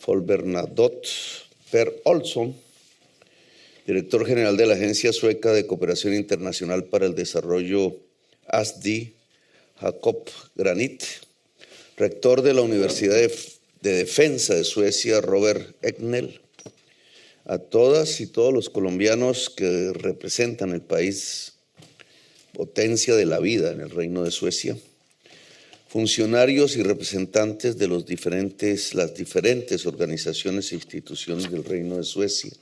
Bernadotte Per Olsson, director general de la Agencia Sueca de Cooperación Internacional para el Desarrollo, ASDI, Jakob Granit, rector de la Universidad de Defensa de Suecia, Robert Egnell, a todas y todos los colombianos que representan el país, potencia de la vida en el Reino de Suecia, funcionarios y representantes de las diferentes organizaciones e instituciones del Reino de Suecia,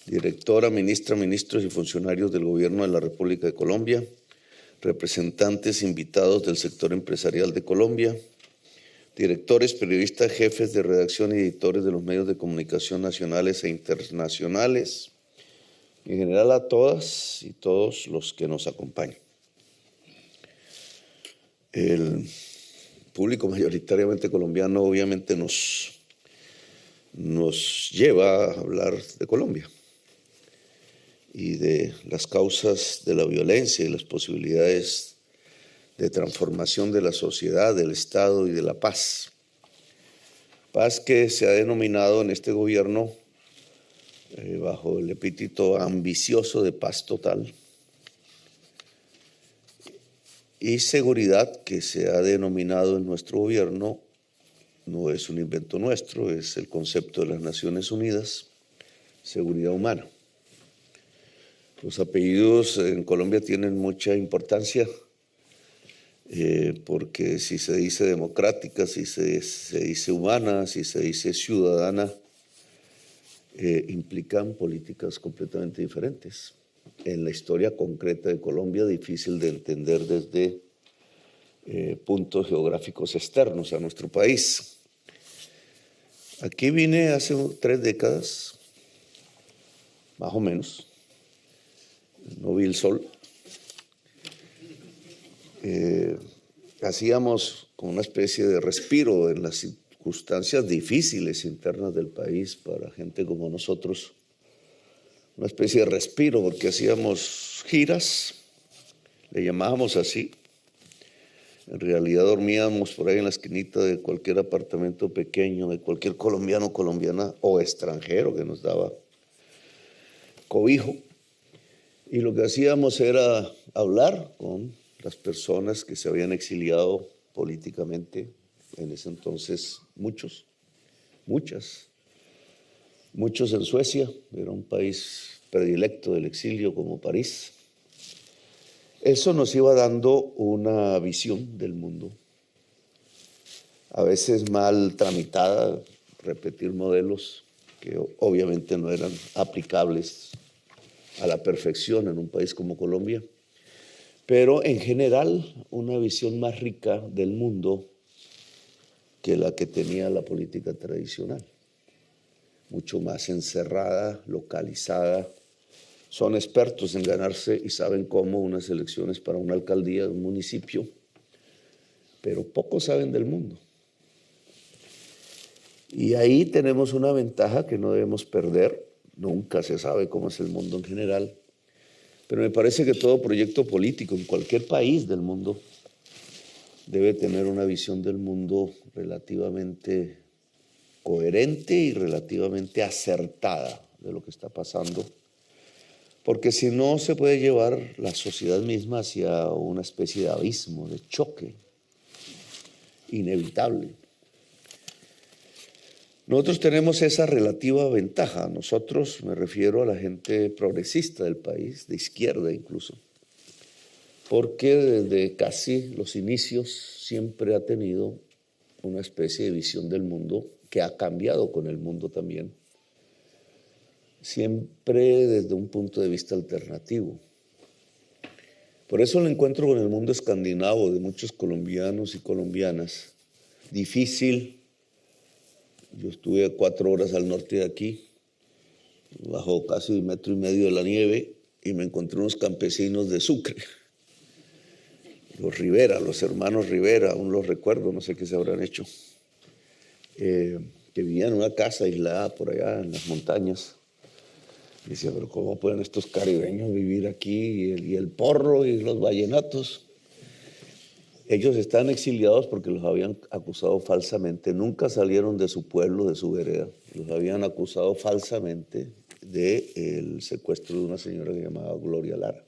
directora, ministra, ministros y funcionarios del Gobierno de la República de Colombia, representantes invitados del sector empresarial de Colombia, directores, periodistas, jefes de redacción y editores de los medios de comunicación nacionales e internacionales, en general a todas y todos los que nos acompañan. El público mayoritariamente colombiano obviamente nos lleva a hablar de Colombia y de las causas de la violencia y las posibilidades de transformación de la sociedad, del Estado y de la paz. Paz que se ha denominado en este gobierno bajo el epíteto ambicioso de paz total, y seguridad que se ha denominado en nuestro gobierno, no es un invento nuestro, es el concepto de las Naciones Unidas, seguridad humana. Los apellidos en Colombia tienen mucha importancia porque si se dice democrática, si se dice humana, si se dice ciudadana, implican políticas completamente diferentes. En la historia concreta de Colombia, difícil de entender desde puntos geográficos externos a nuestro país. Aquí vine hace 3 décadas, más o menos, no vi el sol. Hacíamos como una especie de respiro en las circunstancias difíciles internas del país para gente como nosotros, una especie de respiro porque hacíamos giras, le llamábamos así. En realidad dormíamos por ahí en la esquinita de cualquier apartamento pequeño, de cualquier colombiano, colombiana o extranjero que nos daba cobijo. Y lo que hacíamos era hablar con las personas que se habían exiliado políticamente, en ese entonces muchos en Suecia, era un país predilecto del exilio como París. Eso nos iba dando una visión del mundo, a veces mal tramitada, repetir modelos que obviamente no eran aplicables a la perfección en un país como Colombia, pero en general una visión más rica del mundo que la que tenía la política tradicional, mucho más encerrada, localizada. Son expertos en ganarse y saben cómo unas elecciones para una alcaldía de un municipio, pero poco saben del mundo. Y ahí tenemos una ventaja que no debemos perder. Nunca se sabe cómo es el mundo en general, pero me parece que todo proyecto político en cualquier país del mundo debe tener una visión del mundo relativamente coherente y relativamente acertada de lo que está pasando, porque si no se puede llevar la sociedad misma hacia una especie de abismo, de choque inevitable. Nosotros tenemos esa relativa ventaja. Nosotros, me refiero a la gente progresista del país, de izquierda incluso, porque desde casi los inicios siempre ha tenido una especie de visión del mundo que ha cambiado con el mundo también, siempre desde un punto de vista alternativo. Por eso el encuentro con el mundo escandinavo de muchos colombianos y colombianas, difícil. Yo estuve 4 horas al norte de aquí, bajo casi 1,5 metros de la nieve, y me encontré unos campesinos de Sucre, los Rivera, los hermanos Rivera, aún los recuerdo, no sé qué se habrán hecho, que vivían en una casa aislada por allá en las montañas. Y decía, pero ¿cómo pueden estos caribeños vivir aquí? Y el porro y los vallenatos. Ellos están exiliados porque los habían acusado falsamente, nunca salieron de su pueblo, de su vereda, los habían acusado falsamente del secuestro de una señora que se llamaba Gloria Lara,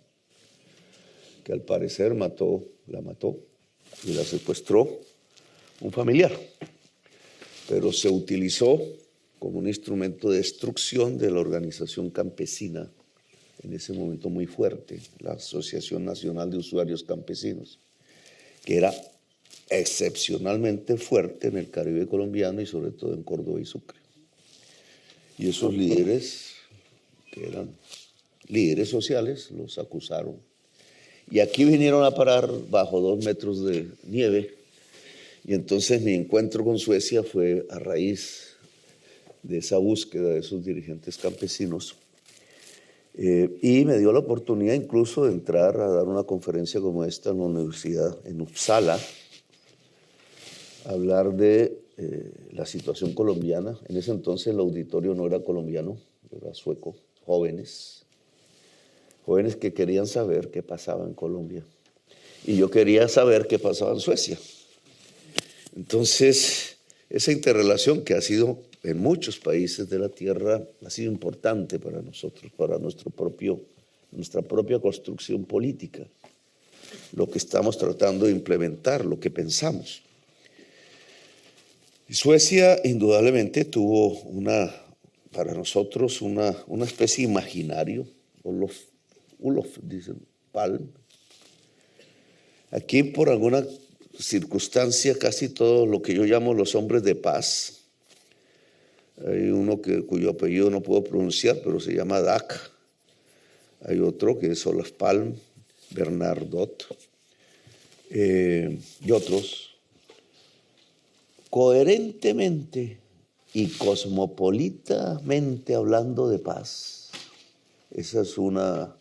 que al parecer la mató y la secuestró un familiar, pero se utilizó como un instrumento de destrucción de la organización campesina, en ese momento muy fuerte, la Asociación Nacional de Usuarios Campesinos, que era excepcionalmente fuerte en el Caribe colombiano y sobre todo en Córdoba y Sucre. Y esos líderes, que eran líderes sociales, los acusaron. Y aquí vinieron a parar bajo 2 metros de nieve. Y entonces mi encuentro con Suecia fue a raíz de esa búsqueda de esos dirigentes campesinos. Y me dio la oportunidad incluso de entrar a dar una conferencia como esta en la universidad, en Uppsala, a hablar de la situación colombiana. En ese entonces el auditorio no era colombiano, era sueco, jóvenes que querían saber qué pasaba en Colombia. Y yo quería saber qué pasaba en Suecia. Entonces, esa interrelación que ha sido en muchos países de la Tierra ha sido importante para nosotros, para nuestra propia construcción política, lo que estamos tratando de implementar, lo que pensamos. Y Suecia indudablemente tuvo para nosotros una especie de imaginario, Olof, dicen, Palm. Aquí por alguna circunstancia casi todo lo que yo llamo los hombres de paz. Hay uno cuyo apellido no puedo pronunciar, pero se llama Dac. Hay otro que es Olof Palm, Bernardot y otros. Coherentemente y cosmopolitamente hablando de paz. Esa es una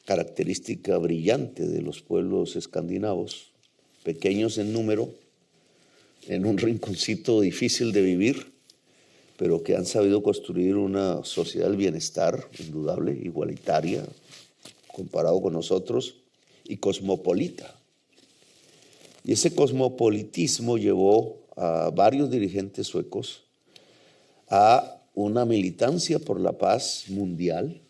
característica brillante de los pueblos escandinavos, pequeños en número, en un rinconcito difícil de vivir, pero que han sabido construir una sociedad del bienestar indudable, igualitaria, comparado con nosotros, y cosmopolita. Y ese cosmopolitismo llevó a varios dirigentes suecos a una militancia por la paz mundial,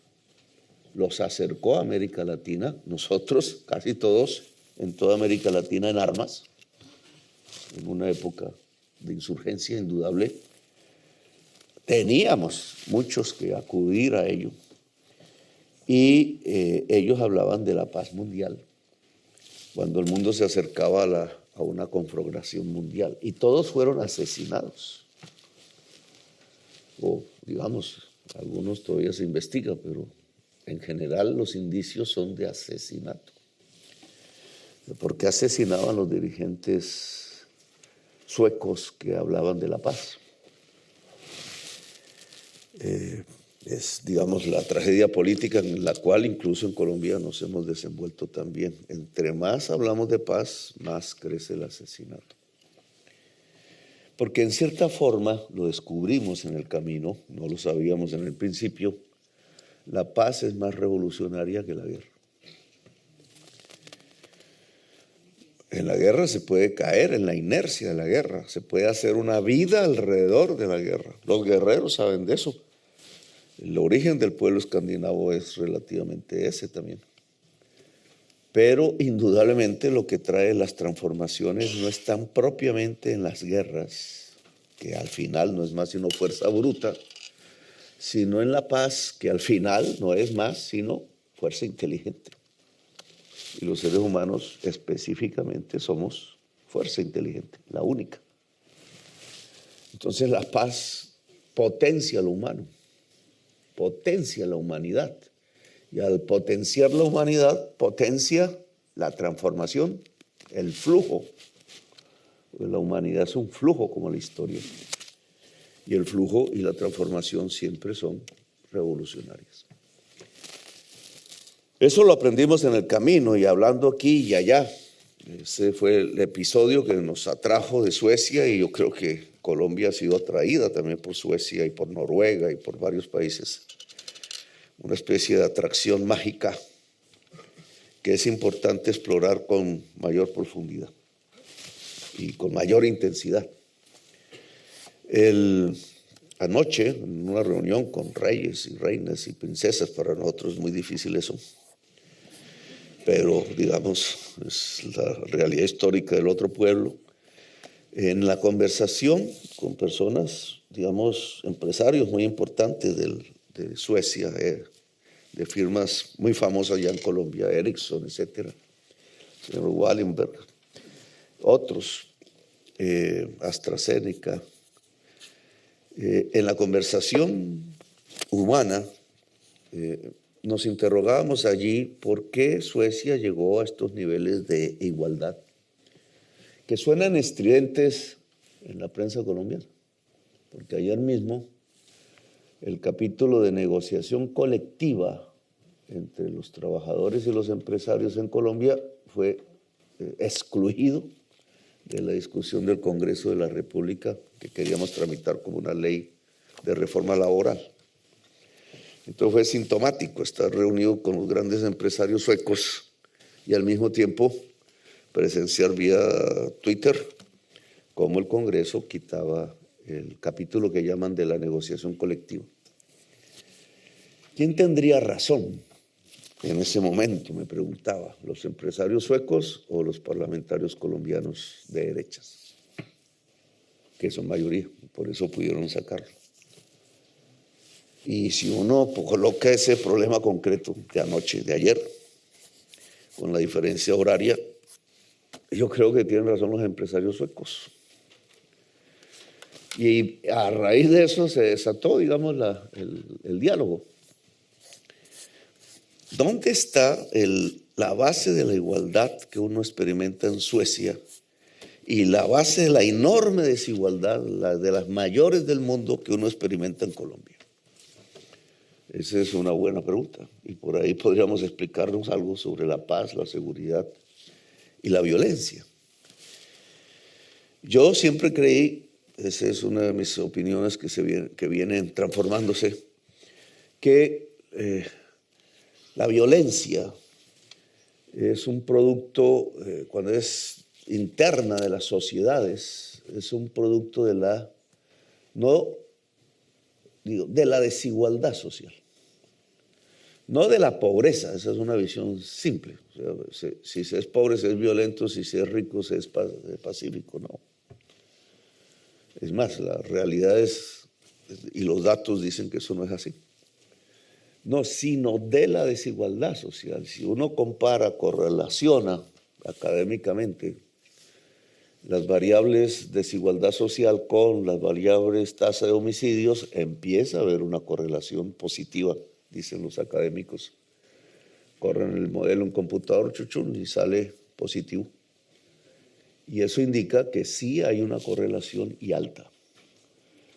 los acercó a América Latina, nosotros, casi todos, en toda América Latina en armas, en una época de insurgencia indudable, teníamos muchos que acudir a ello. Y ellos hablaban de la paz mundial, cuando el mundo se acercaba a una conflagración mundial. Y todos fueron asesinados. O, digamos, algunos todavía se investiga, pero en general los indicios son de asesinato. ¿Por qué asesinaban los dirigentes suecos que hablaban de la paz? Es, digamos, la tragedia política en la cual incluso en Colombia nos hemos desenvuelto también. Entre más hablamos de paz, más crece el asesinato. Porque en cierta forma, lo descubrimos en el camino, no lo sabíamos en el principio, la paz es más revolucionaria que la guerra. En la guerra se puede caer en la inercia de la guerra, se puede hacer una vida alrededor de la guerra. Los guerreros saben de eso. El origen del pueblo escandinavo es relativamente ese también. Pero indudablemente lo que trae las transformaciones no están propiamente en las guerras, que al final no es más sino fuerza bruta, sino en la paz, que al final no es más sino fuerza inteligente. Y los seres humanos específicamente somos fuerza inteligente, la única. Entonces la paz potencia lo humano, potencia la humanidad. Y al potenciar la humanidad, potencia la transformación, el flujo. Porque la humanidad es un flujo como la historia. Y el flujo y la transformación siempre son revolucionarias. Eso lo aprendimos en el camino y hablando aquí y allá. Ese fue el episodio que nos atrajo de Suecia y yo creo que Colombia ha sido atraída también por Suecia y por Noruega y por varios países. Una especie de atracción mágica que es importante explorar con mayor profundidad y con mayor intensidad. Anoche, en una reunión con reyes y reinas y princesas, para nosotros es muy difícil eso, pero digamos, es la realidad histórica del otro pueblo. En la conversación con personas, digamos, empresarios muy importantes de Suecia, de firmas muy famosas allá en Colombia, Ericsson, etcétera, señor Wallenberg, otros, AstraZeneca. En la conversación humana nos interrogábamos allí por qué Suecia llegó a estos niveles de igualdad, que suenan estridentes en la prensa colombiana, porque ayer mismo el capítulo de negociación colectiva entre los trabajadores y los empresarios en Colombia fue excluido de la discusión del Congreso de la República que queríamos tramitar como una ley de reforma laboral. Entonces fue sintomático estar reunido con los grandes empresarios suecos y al mismo tiempo presenciar vía Twitter cómo el Congreso quitaba el capítulo que llaman de la negociación colectiva. ¿Quién tendría razón en ese momento? Me preguntaba, ¿los empresarios suecos o los parlamentarios colombianos de derechas? Que son mayoría, por eso pudieron sacarlo. Y si uno coloca ese problema concreto de anoche, de ayer, con la diferencia horaria, yo creo que tienen razón los empresarios suecos. Y a raíz de eso se desató, digamos, el diálogo. ¿Dónde está la base de la igualdad que uno experimenta en Suecia y la base de la enorme desigualdad, de las mayores del mundo que uno experimenta en Colombia? Esa es una buena pregunta y por ahí podríamos explicarnos algo sobre la paz, la seguridad y la violencia. Yo siempre creí, esa es una de mis opiniones que vienen transformándose, que la violencia es un producto, cuando es interna de las sociedades, es un producto de la desigualdad social. No de la pobreza, esa es una visión simple. O sea, si se es pobre, se es violento, si se es rico, se es pacífico, no. Es más, la realidad es, y los datos dicen que eso no es así. No, sino de la desigualdad social. Si uno compara, correlaciona académicamente las variables desigualdad social con las variables tasa de homicidios, empieza a haber una correlación positiva, dicen los académicos. Corren el modelo en computador, chuchún, y sale positivo. Y eso indica que sí hay una correlación y alta.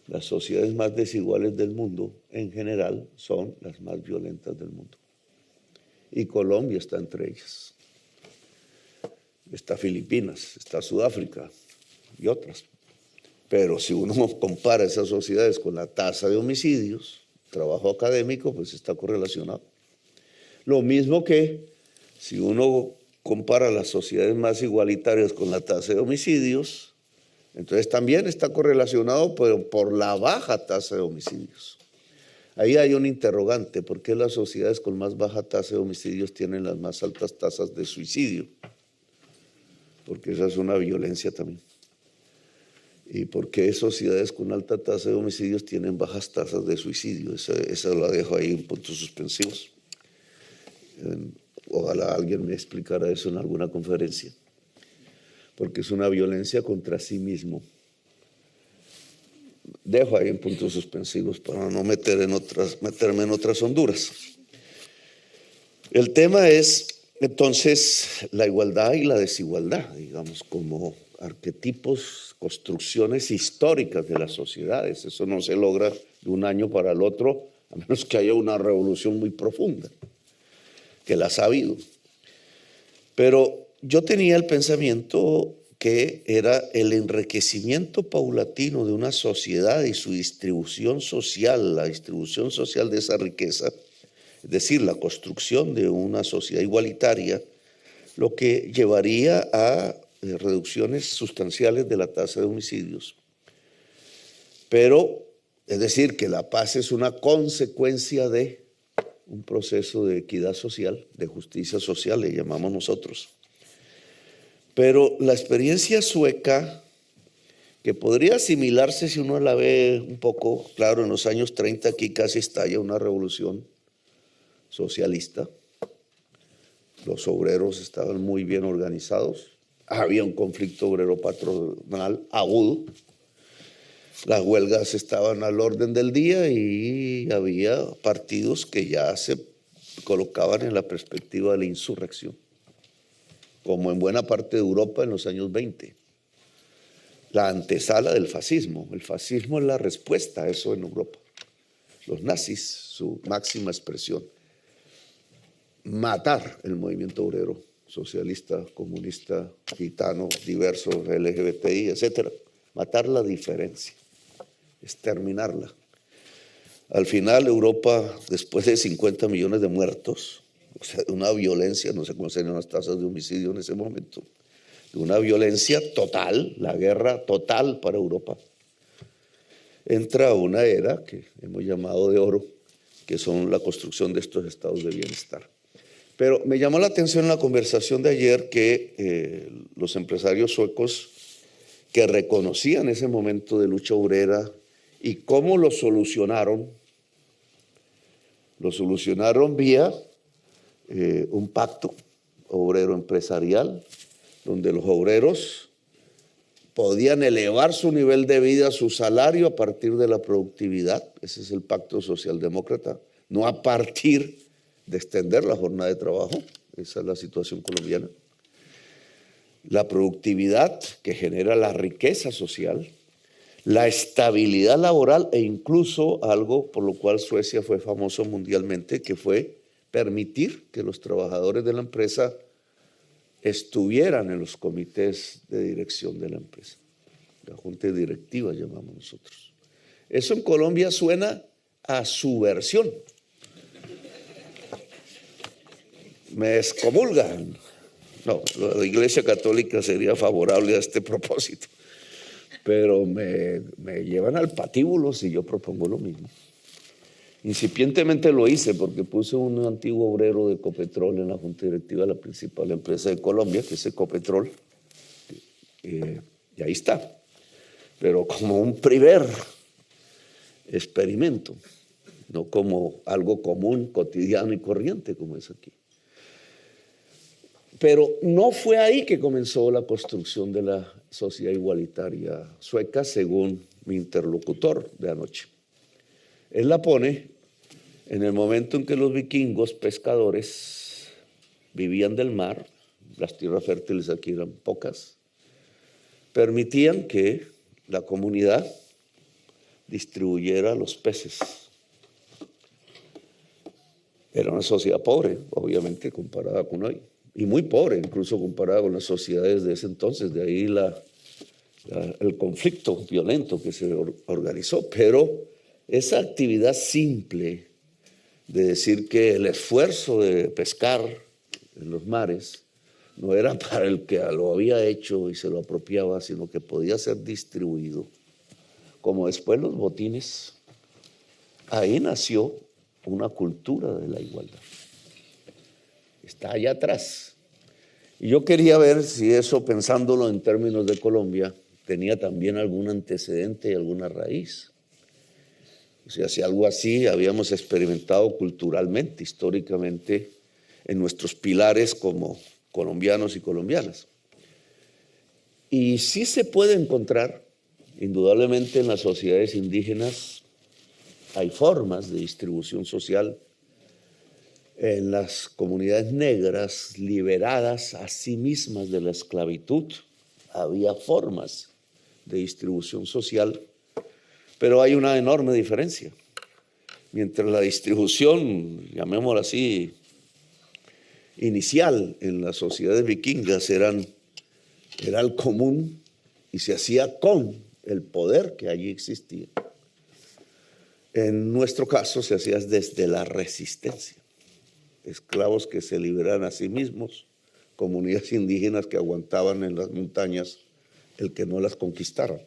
Las sociedades más desiguales del mundo, en general, son las más violentas del mundo. Y Colombia está entre ellas. Está Filipinas, está Sudáfrica y otras. Pero si uno compara esas sociedades con la tasa de homicidios, trabajo académico, pues está correlacionado. Lo mismo que si uno compara las sociedades más igualitarias con la tasa de homicidios, entonces también está correlacionado, pero por la baja tasa de homicidios. Ahí hay un interrogante, ¿por qué las sociedades con más baja tasa de homicidios tienen las más altas tasas de suicidio? Porque esa es una violencia también. ¿Y por qué sociedades con alta tasa de homicidios tienen bajas tasas de suicidio? Esa la dejo ahí en puntos suspensivos. Ojalá alguien me explicara eso en alguna conferencia. Porque es una violencia contra sí mismo. Dejo ahí en puntos suspensivos para no meterme en otras honduras. El tema es, entonces, la igualdad y la desigualdad, digamos, como arquetipos, construcciones históricas de las sociedades. Eso no se logra de un año para el otro, a menos que haya una revolución muy profunda, que las ha habido. Pero yo tenía el pensamiento que era el enriquecimiento paulatino de una sociedad y su distribución social, la distribución social de esa riqueza, es decir, la construcción de una sociedad igualitaria, lo que llevaría a reducciones sustanciales de la tasa de homicidios. Pero, es decir, que la paz es una consecuencia de un proceso de equidad social, de justicia social, le llamamos nosotros. Pero la experiencia sueca, que podría asimilarse si uno la ve un poco, claro, en los años 30 aquí casi estalla una revolución socialista. Los obreros estaban muy bien organizados, había un conflicto obrero patronal agudo, las huelgas estaban al orden del día y había partidos que ya se colocaban en la perspectiva de la insurrección, como en buena parte de Europa en los años 20. La antesala del fascismo. El fascismo es la respuesta a eso en Europa. Los nazis, su máxima expresión, matar el movimiento obrero, socialista, comunista, gitano, diverso, LGBTI, etcétera. Matar la diferencia, exterminarla. Al final Europa, después de 50 millones de muertos, o sea, de una violencia, no sé cómo serían las tasas de homicidio en ese momento, de una violencia total, la guerra total para Europa, entra a una era que hemos llamado de oro, que son la construcción de estos estados de bienestar. Pero me llamó la atención en la conversación de ayer que los empresarios suecos que reconocían ese momento de lucha obrera y cómo lo solucionaron vía un pacto obrero empresarial, donde los obreros podían elevar su nivel de vida, su salario a partir de la productividad. Ese es el pacto socialdemócrata, no a partir de extender la jornada de trabajo. Esa es la situación colombiana. La productividad que genera la riqueza social, la estabilidad laboral e incluso algo por lo cual Suecia fue famoso mundialmente, que fue permitir que los trabajadores de la empresa estuvieran en los comités de dirección de la empresa, la junta directiva llamamos nosotros. Eso en Colombia suena a subversión. Me excomulgan. No, la Iglesia Católica sería favorable a este propósito, pero me llevan al patíbulo si yo propongo lo mismo. Incipientemente lo hice porque puse un antiguo obrero de Ecopetrol en la junta directiva de la principal empresa de Colombia, que es Ecopetrol, y ahí está. Pero como un primer experimento, no como algo común, cotidiano y corriente como es aquí. Pero no fue ahí que comenzó la construcción de la sociedad igualitaria sueca, según mi interlocutor de anoche. Él la pone en el momento en que los vikingos pescadores vivían del mar, las tierras fértiles aquí eran pocas, permitían que la comunidad distribuyera los peces. Era una sociedad pobre, obviamente, comparada con hoy, y muy pobre, incluso comparada con las sociedades de ese entonces, de ahí el conflicto violento que se organizó. Pero esa actividad simple de decir que el esfuerzo de pescar en los mares no era para el que lo había hecho y se lo apropiaba, sino que podía ser distribuido, como después los botines, ahí nació una cultura de la igualdad. Está allá atrás. Y yo quería ver si eso, pensándolo en términos de Colombia, tenía también algún antecedente y alguna raíz. O sea, si algo así habíamos experimentado culturalmente, históricamente, en nuestros pilares como colombianos y colombianas. Y sí se puede encontrar, indudablemente en las sociedades indígenas, hay formas de distribución social. En las comunidades negras liberadas a sí mismas de la esclavitud, había formas de distribución social, pero hay una enorme diferencia. Mientras la distribución, llamémosla así, inicial en las sociedades vikingas era el común y se hacía con el poder que allí existía. En nuestro caso se hacía desde la resistencia. Esclavos que se liberan a sí mismos comunidades indígenas que aguantaban en las montañas el que no las conquistaran.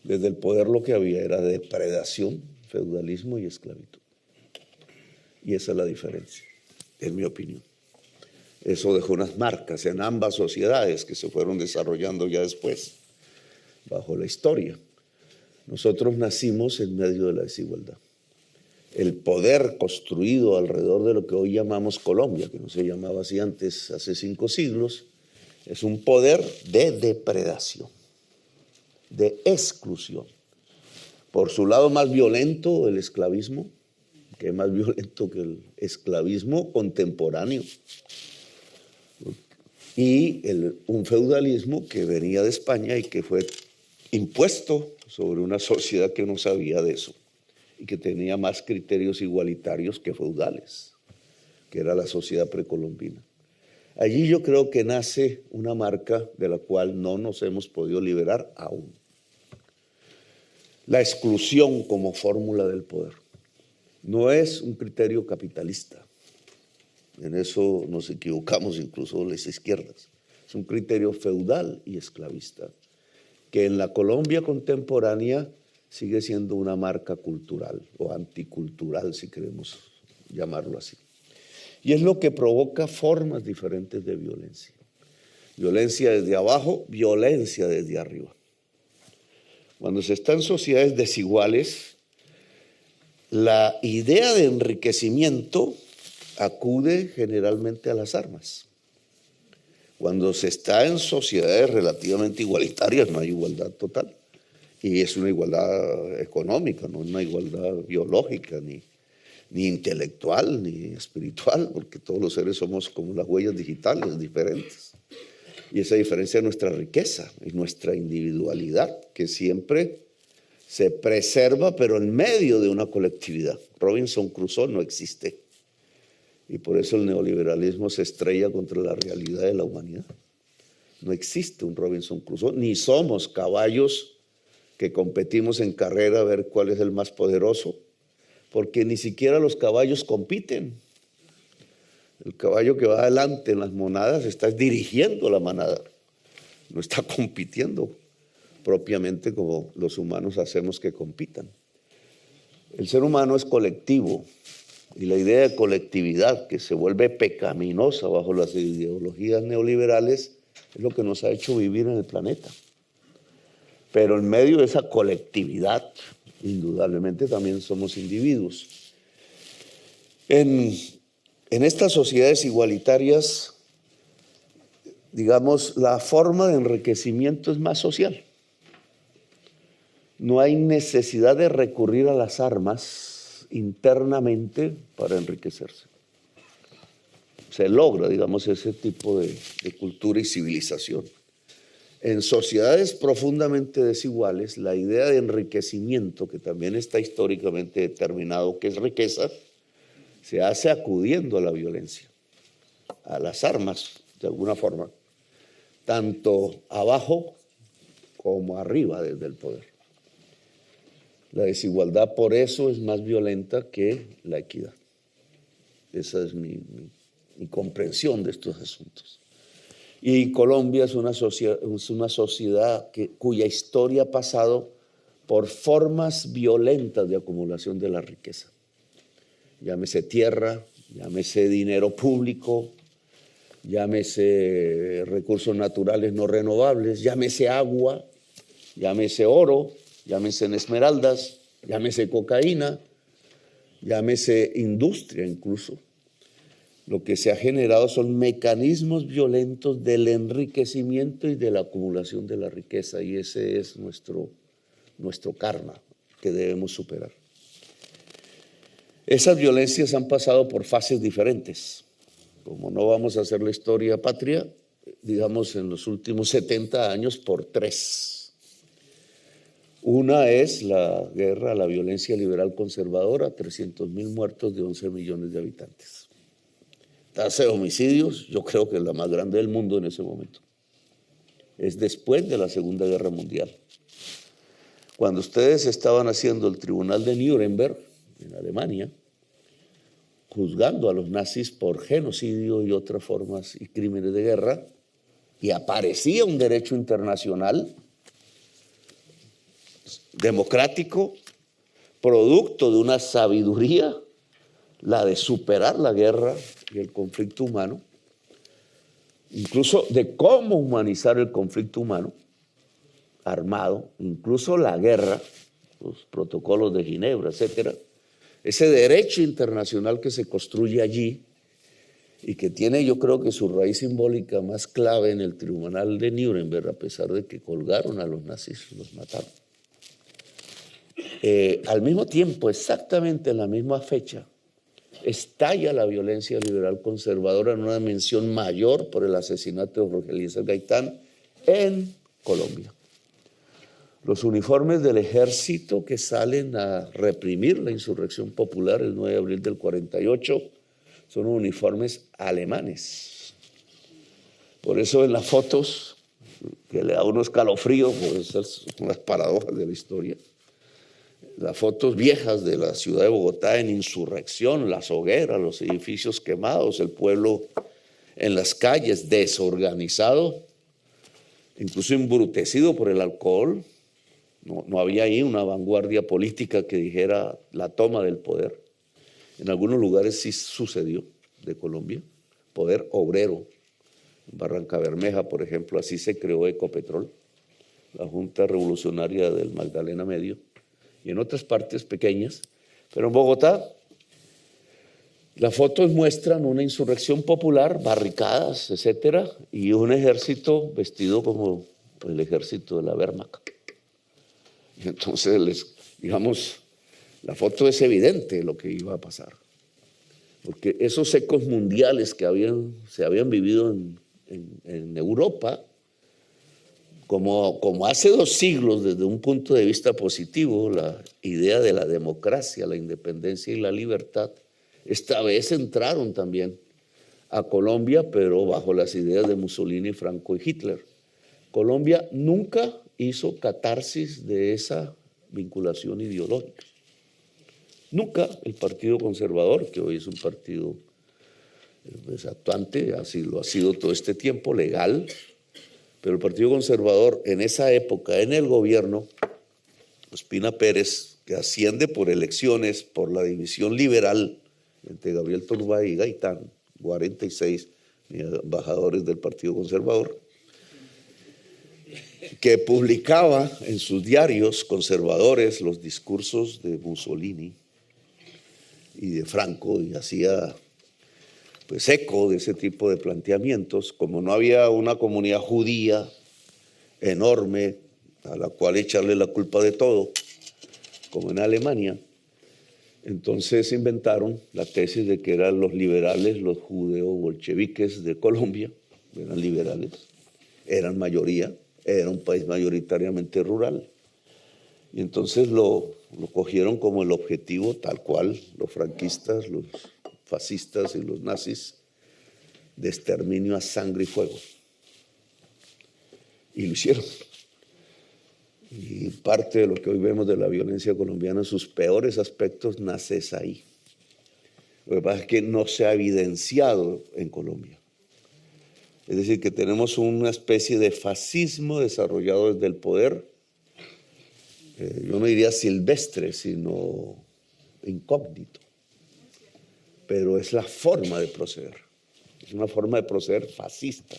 Desde el poder lo que había era depredación, feudalismo y esclavitud. Y esa es la diferencia, en mi opinión. Eso dejó unas marcas en ambas sociedades que se fueron desarrollando ya después, bajo la historia. Nosotros nacimos en medio de la desigualdad. El poder construido alrededor de lo que hoy llamamos Colombia, que no se llamaba así antes, hace 5 siglos, es un poder de depredación, de exclusión. Por su lado más violento, el esclavismo, que es más violento que el esclavismo contemporáneo. Y un feudalismo que venía de España y que fue impuesto sobre una sociedad que no sabía de eso y que tenía más criterios igualitarios que feudales, que era la sociedad precolombina. Allí yo creo que nace una marca de la cual no nos hemos podido liberar aún. La exclusión como fórmula del poder. No es un criterio capitalista. En eso nos equivocamos incluso las izquierdas. Es un criterio feudal y esclavista, que en la Colombia contemporánea sigue siendo una marca cultural o anticultural, si queremos llamarlo así. Y es lo que provoca formas diferentes de violencia. Violencia desde abajo, violencia desde arriba. Cuando se está en sociedades desiguales, la idea de enriquecimiento acude generalmente a las armas. Cuando se está en sociedades relativamente igualitarias, no hay igualdad total. Y es una igualdad económica, no una igualdad biológica, ni intelectual, ni espiritual, porque todos los seres somos como las huellas digitales diferentes. Y esa diferencia es nuestra riqueza y nuestra individualidad, que siempre se preserva, pero en medio de una colectividad. Robinson Crusoe no existe. Y por eso el neoliberalismo se estrella contra la realidad de la humanidad. No existe un Robinson Crusoe, ni somos caballos que competimos en carrera a ver cuál es el más poderoso, porque ni siquiera los caballos compiten. El caballo que va adelante en las manadas está dirigiendo la manada, no está compitiendo propiamente como los humanos hacemos que compitan. El ser humano es colectivo y la idea de colectividad que se vuelve pecaminosa bajo las ideologías neoliberales es lo que nos ha hecho vivir en el planeta. Pero en medio de esa colectividad, indudablemente también somos individuos. En estas sociedades igualitarias, digamos, la forma de enriquecimiento es más social. No hay necesidad de recurrir a las armas internamente para enriquecerse. Se logra, digamos, ese tipo de cultura y civilización. En sociedades profundamente desiguales, la idea de enriquecimiento, que también está históricamente determinado que es riqueza, se hace acudiendo a la violencia, a las armas, de alguna forma, tanto abajo como arriba desde el poder. La desigualdad por eso es más violenta que la equidad. Esa es mi comprensión de estos asuntos. Y Colombia es una sociedad cuya historia ha pasado por formas violentas de acumulación de la riqueza. Llámese tierra, llámese dinero público, llámese recursos naturales no renovables, llámese agua, llámese oro, llámese esmeraldas, llámese cocaína, llámese industria incluso. Lo que se ha generado son mecanismos violentos del enriquecimiento y de la acumulación de la riqueza, y ese es nuestro karma que debemos superar. Esas violencias han pasado por fases diferentes. Como no vamos a hacer la historia patria, digamos en los últimos 70 años por 3. Una es la guerra, la violencia liberal conservadora, 300.000 muertos de 11 millones de habitantes. Tasa de homicidios, yo creo que es la más grande del mundo en ese momento. Es después de la Segunda Guerra Mundial. Cuando ustedes estaban haciendo el Tribunal de Nuremberg, en Alemania, juzgando a los nazis por genocidio y otras formas y crímenes de guerra, y aparecía un derecho internacional democrático, producto de una sabiduría, la de superar la guerra y el conflicto humano, incluso de cómo humanizar el conflicto humano armado, incluso la guerra, los protocolos de Ginebra, etcétera. Ese derecho internacional que se construye allí y que tiene, yo creo que su raíz simbólica más clave en el tribunal de Nuremberg, a pesar de que colgaron a los nazis, los mataron. Al mismo tiempo, exactamente en la misma fecha, estalla la violencia liberal conservadora en una dimensión mayor por el asesinato de Jorge Eliezer Gaitán en Colombia. Los uniformes del ejército que salen a reprimir la insurrección popular el 9 de abril del 48 son uniformes alemanes. Por eso en las fotos, que le da uno escalofrío, pues esas son las paradojas de la historia, las fotos viejas de la ciudad de Bogotá en insurrección, las hogueras, los edificios quemados, el pueblo en las calles desorganizado, incluso embrutecido por el alcohol. No había ahí una vanguardia política que dijera la toma del poder. En algunos lugares sí sucedió de Colombia, poder obrero. En Barranca Bermeja, por ejemplo, así se creó Ecopetrol, la Junta Revolucionaria del Magdalena Medio, y en otras partes pequeñas. Pero en Bogotá, las fotos muestran una insurrección popular, barricadas, etcétera, y un ejército vestido como el ejército de la Wehrmacht. Entonces, digamos, la foto es evidente lo que iba a pasar, porque esos ecos mundiales que se habían vivido en Europa, como hace 2 siglos, desde un punto de vista positivo, la idea de la democracia, la independencia y la libertad, esta vez entraron también a Colombia, pero bajo las ideas de Mussolini, Franco y Hitler. Colombia nunca hizo catarsis de esa vinculación ideológica. Nunca el Partido Conservador, que hoy es un partido actuante, así lo ha sido todo este tiempo, legal, pero el Partido Conservador en esa época, en el gobierno, Ospina Pérez, que asciende por elecciones, por la división liberal entre Gabriel Turbay y Gaitán, 46 embajadores del Partido Conservador, que publicaba en sus diarios conservadores los discursos de Mussolini y de Franco, y hacía pues eco de ese tipo de planteamientos. Como no había una comunidad judía enorme a la cual echarle la culpa de todo, como en Alemania, entonces inventaron la tesis de que eran los liberales, los judeo-bolcheviques de Colombia, eran liberales, eran mayoría, era un país mayoritariamente rural. Y entonces lo cogieron como el objetivo, tal cual los franquistas, los fascistas y los nazis, de exterminio a sangre y fuego. Y lo hicieron. Y parte de lo que hoy vemos de la violencia colombiana, sus peores aspectos, nace ahí. Lo que pasa es que no se ha evidenciado en Colombia. Es decir, que tenemos una especie de fascismo desarrollado desde el poder, yo no diría silvestre, sino incógnito. Pero es la forma de proceder. Es una forma de proceder fascista.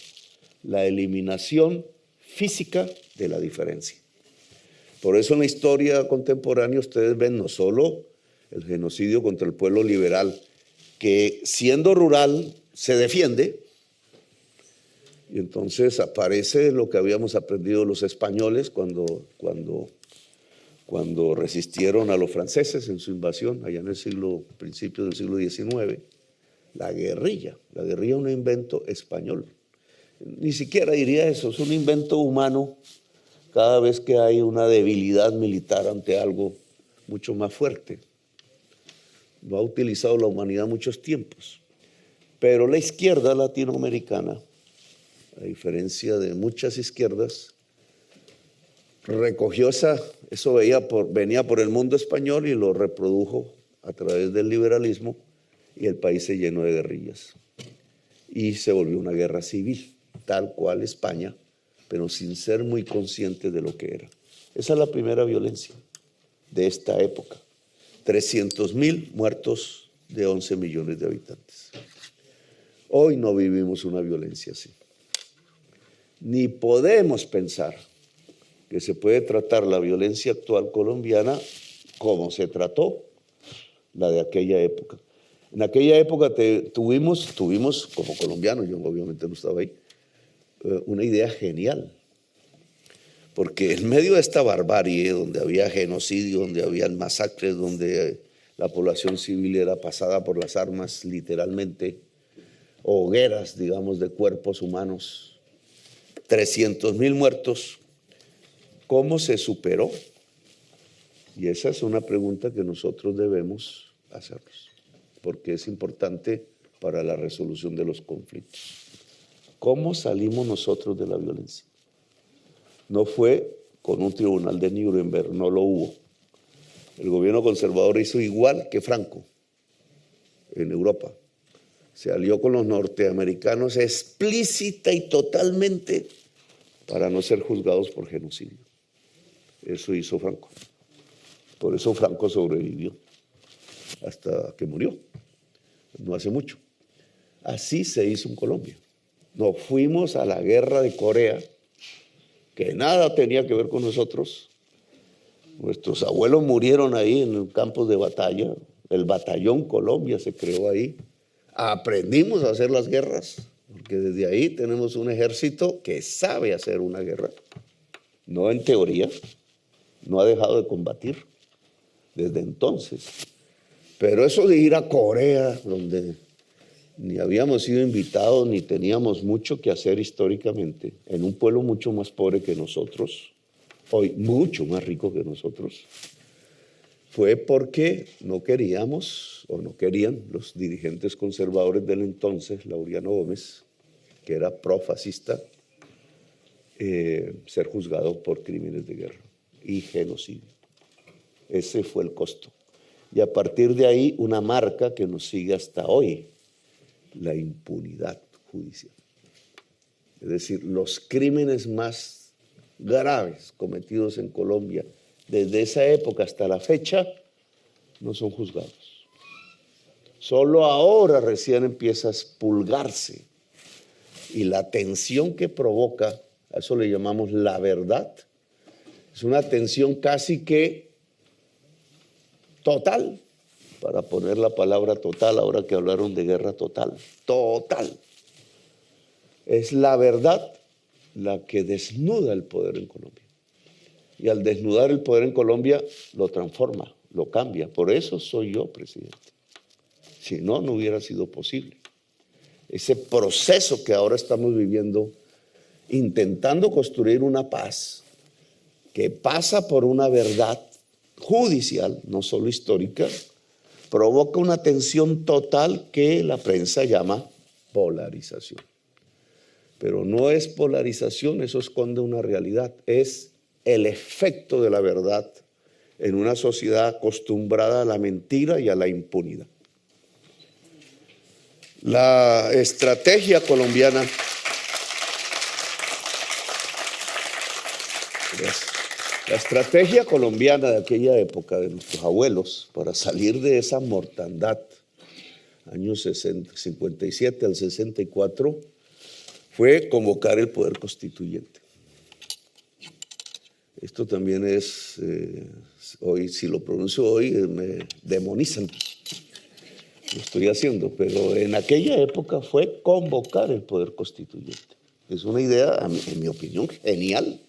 La eliminación física de la diferencia. Por eso en la historia contemporánea ustedes ven no solo el genocidio contra el pueblo liberal, que siendo rural se defiende, y entonces aparece lo que habíamos aprendido los españoles cuando resistieron a los franceses en su invasión, allá en el principios del siglo XIX, la guerrilla. La guerrilla es un invento español. Ni siquiera diría eso, es un invento humano cada vez que hay una debilidad militar ante algo mucho más fuerte. Lo ha utilizado la humanidad muchos tiempos. Pero la izquierda latinoamericana, a diferencia de muchas izquierdas, recogió venía por el mundo español y lo reprodujo a través del liberalismo y el país se llenó de guerrillas. Y se volvió una guerra civil, tal cual España, pero sin ser muy conscientes de lo que era. Esa es la primera violencia de esta época. 300.000 muertos de 11 millones de habitantes. Hoy no vivimos una violencia así. Ni podemos pensar que se puede tratar la violencia actual colombiana como se trató la de aquella época. En aquella época tuvimos como colombianos, yo obviamente no estaba ahí, una idea genial. Porque en medio de esta barbarie, donde había genocidio, donde había masacres, donde la población civil era pasada por las armas literalmente, hogueras, digamos, de cuerpos humanos, 300.000 muertos, ¿cómo se superó? Y esa es una pregunta que nosotros debemos hacernos, porque es importante para la resolución de los conflictos. ¿Cómo salimos nosotros de la violencia? No fue con un tribunal de Nuremberg, no lo hubo. El gobierno conservador hizo igual que Franco en Europa. Se alió con los norteamericanos explícita y totalmente para no ser juzgados por genocidio. Eso hizo Franco. Por eso Franco sobrevivió hasta que murió, no hace mucho. Así se hizo en Colombia. Nos fuimos a la guerra de Corea, que nada tenía que ver con nosotros. Nuestros abuelos murieron ahí en los campos de batalla. El Batallón Colombia se creó ahí. Aprendimos a hacer las guerras, porque desde ahí tenemos un ejército que sabe hacer una guerra. No en teoría, no ha dejado de combatir desde entonces. Pero eso de ir a Corea, donde ni habíamos sido invitados, ni teníamos mucho que hacer históricamente, en un pueblo mucho más pobre que nosotros, hoy mucho más rico que nosotros, fue porque no queríamos, o no querían los dirigentes conservadores del entonces, Laureano Gómez, que era profascista, ser juzgado por crímenes de guerra y genocidio. Ese fue el costo. Y a partir de ahí, una marca que nos sigue hasta hoy, la impunidad judicial. Es decir, los crímenes más graves cometidos en Colombia desde esa época hasta la fecha no son juzgados. Solo ahora recién empieza a expulgarse, y la tensión que provoca, a eso le llamamos la verdad, es una tensión casi que total, para poner la palabra total, ahora que hablaron de guerra total, total. Es la verdad la que desnuda el poder en Colombia. Y al desnudar el poder en Colombia, lo transforma, lo cambia. Por eso soy yo presidente. Si no, no hubiera sido posible. Ese proceso que ahora estamos viviendo, intentando construir una paz que pasa por una verdad judicial, no solo histórica, provoca una tensión total que la prensa llama polarización. Pero no es polarización, eso esconde una realidad, es el efecto de la verdad en una sociedad acostumbrada a la mentira y a la impunidad. La estrategia colombiana de aquella época, de nuestros abuelos, para salir de esa mortandad, años 57 al 64, fue convocar el poder constituyente. Esto también es, hoy, si lo pronuncio hoy, me demonizan. Lo estoy haciendo, pero en aquella época fue convocar el poder constituyente. Es una idea, en mi opinión, genial.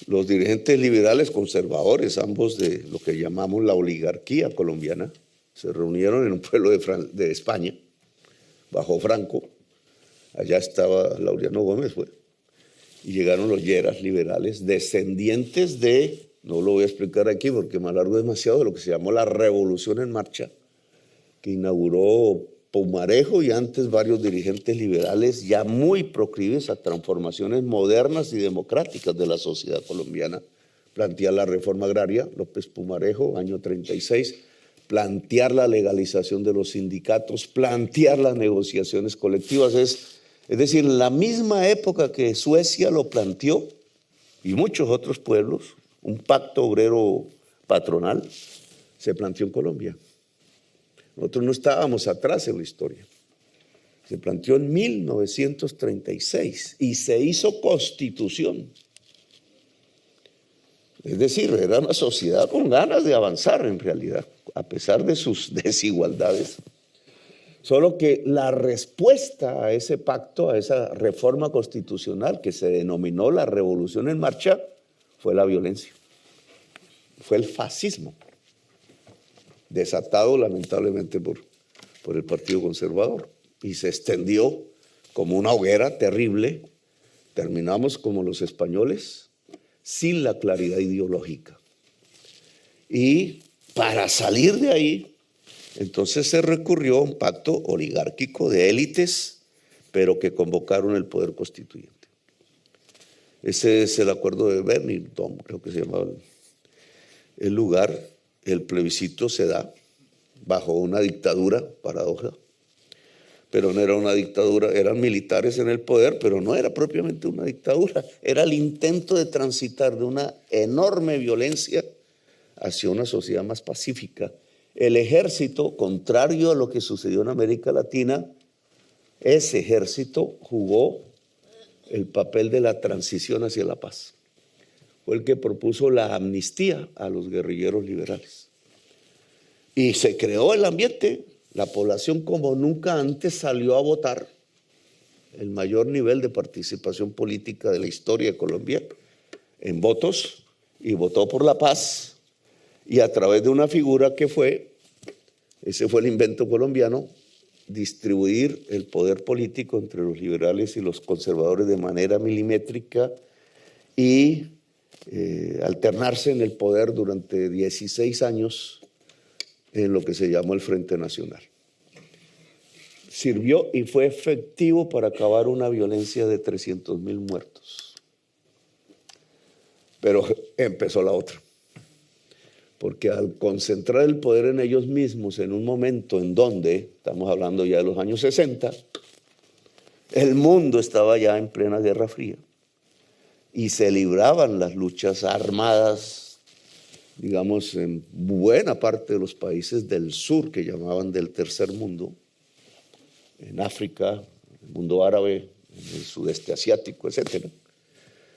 Los dirigentes liberales conservadores, ambos de lo que llamamos la oligarquía colombiana, se reunieron en un pueblo de España, bajo Franco. Allá estaba Laureano Gómez, y llegaron los yeras liberales, descendientes de, no lo voy a explicar aquí porque me alargo demasiado, de lo que se llamó la Revolución en Marcha, que inauguró Pumarejo, y antes varios dirigentes liberales ya muy proclives a transformaciones modernas y democráticas de la sociedad colombiana. Plantea la reforma agraria, López Pumarejo, año 36, plantear la legalización de los sindicatos, plantear las negociaciones colectivas. Es decir, en la misma época que Suecia lo planteó y muchos otros pueblos, un pacto obrero patronal se planteó en Colombia. Nosotros no estábamos atrás en la historia. Se planteó en 1936 y se hizo constitución. Es decir, era una sociedad con ganas de avanzar en realidad, a pesar de sus desigualdades. Solo que la respuesta a ese pacto, a esa reforma constitucional que se denominó la Revolución en Marcha, fue la violencia. Fue el fascismo, desatado lamentablemente por el Partido Conservador. Y se extendió como una hoguera terrible. Terminamos como los españoles, sin la claridad ideológica. Y para salir de ahí, entonces se recurrió a un pacto oligárquico de élites, pero que convocaron el poder constituyente. Ese es el acuerdo de Benidorm, creo que se llamaba el lugar. El plebiscito se da bajo una dictadura, paradoja, pero no era una dictadura, eran militares en el poder, pero no era propiamente una dictadura, era el intento de transitar de una enorme violencia hacia una sociedad más pacífica. El ejército, contrario a lo que sucedió en América Latina, ese ejército jugó el papel de la transición hacia la paz. Fue el que propuso la amnistía a los guerrilleros liberales. Y se creó el ambiente. La población como nunca antes salió a votar, el mayor nivel de participación política de la historia de Colombia en votos, y votó por la paz, y a través de una figura que ese fue el invento colombiano, distribuir el poder político entre los liberales y los conservadores de manera milimétrica y alternarse en el poder durante 16 años en lo que se llamó el Frente Nacional. Sirvió y fue efectivo para acabar una violencia de 300,000 muertos. Pero empezó la otra. Porque al concentrar el poder en ellos mismos en un momento en donde, estamos hablando ya de los años 60, el mundo estaba ya en plena Guerra Fría y se libraban las luchas armadas, digamos, en buena parte de los países del sur que llamaban del tercer mundo, en África, en el mundo árabe, en el sudeste asiático, etcétera,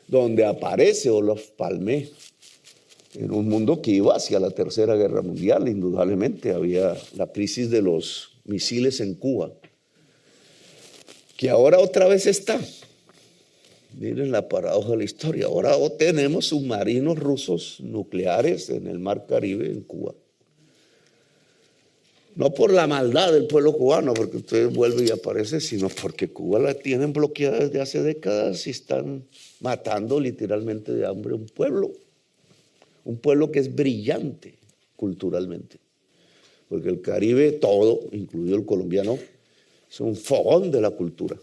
donde aparece Olof Palme en un mundo que iba hacia la Tercera Guerra Mundial. Indudablemente había la crisis de los misiles en Cuba, que ahora otra vez está. Miren la paradoja de la historia. Ahora tenemos submarinos rusos nucleares en el Mar Caribe, en Cuba. No por la maldad del pueblo cubano, porque usted vuelve y aparece, sino porque Cuba la tienen bloqueada desde hace décadas y están matando literalmente de hambre un pueblo que es brillante culturalmente. Porque el Caribe, todo, incluido el colombiano, es un fogón de la cultura.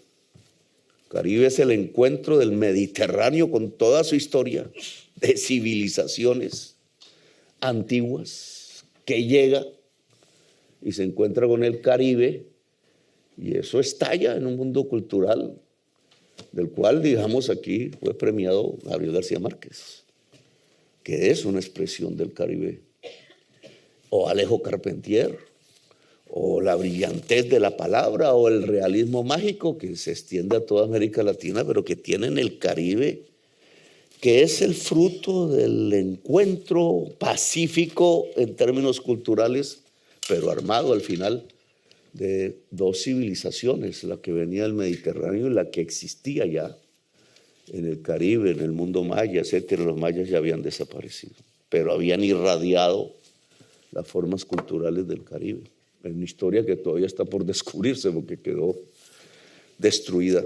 Caribe es el encuentro del Mediterráneo con toda su historia de civilizaciones antiguas que llega y se encuentra con el Caribe, y eso estalla en un mundo cultural del cual, digamos, aquí fue premiado Gabriel García Márquez, que es una expresión del Caribe, o Alejo Carpentier, o la brillantez de la palabra, o el realismo mágico que se extiende a toda América Latina, pero que tiene en el Caribe, que es el fruto del encuentro pacífico en términos culturales, pero armado al final, de dos civilizaciones, la que venía del Mediterráneo y la que existía ya en el Caribe, en el mundo maya, etcétera. Los mayas ya habían desaparecido, pero habían irradiado las formas culturales del Caribe. Es una historia que todavía está por descubrirse porque quedó destruida.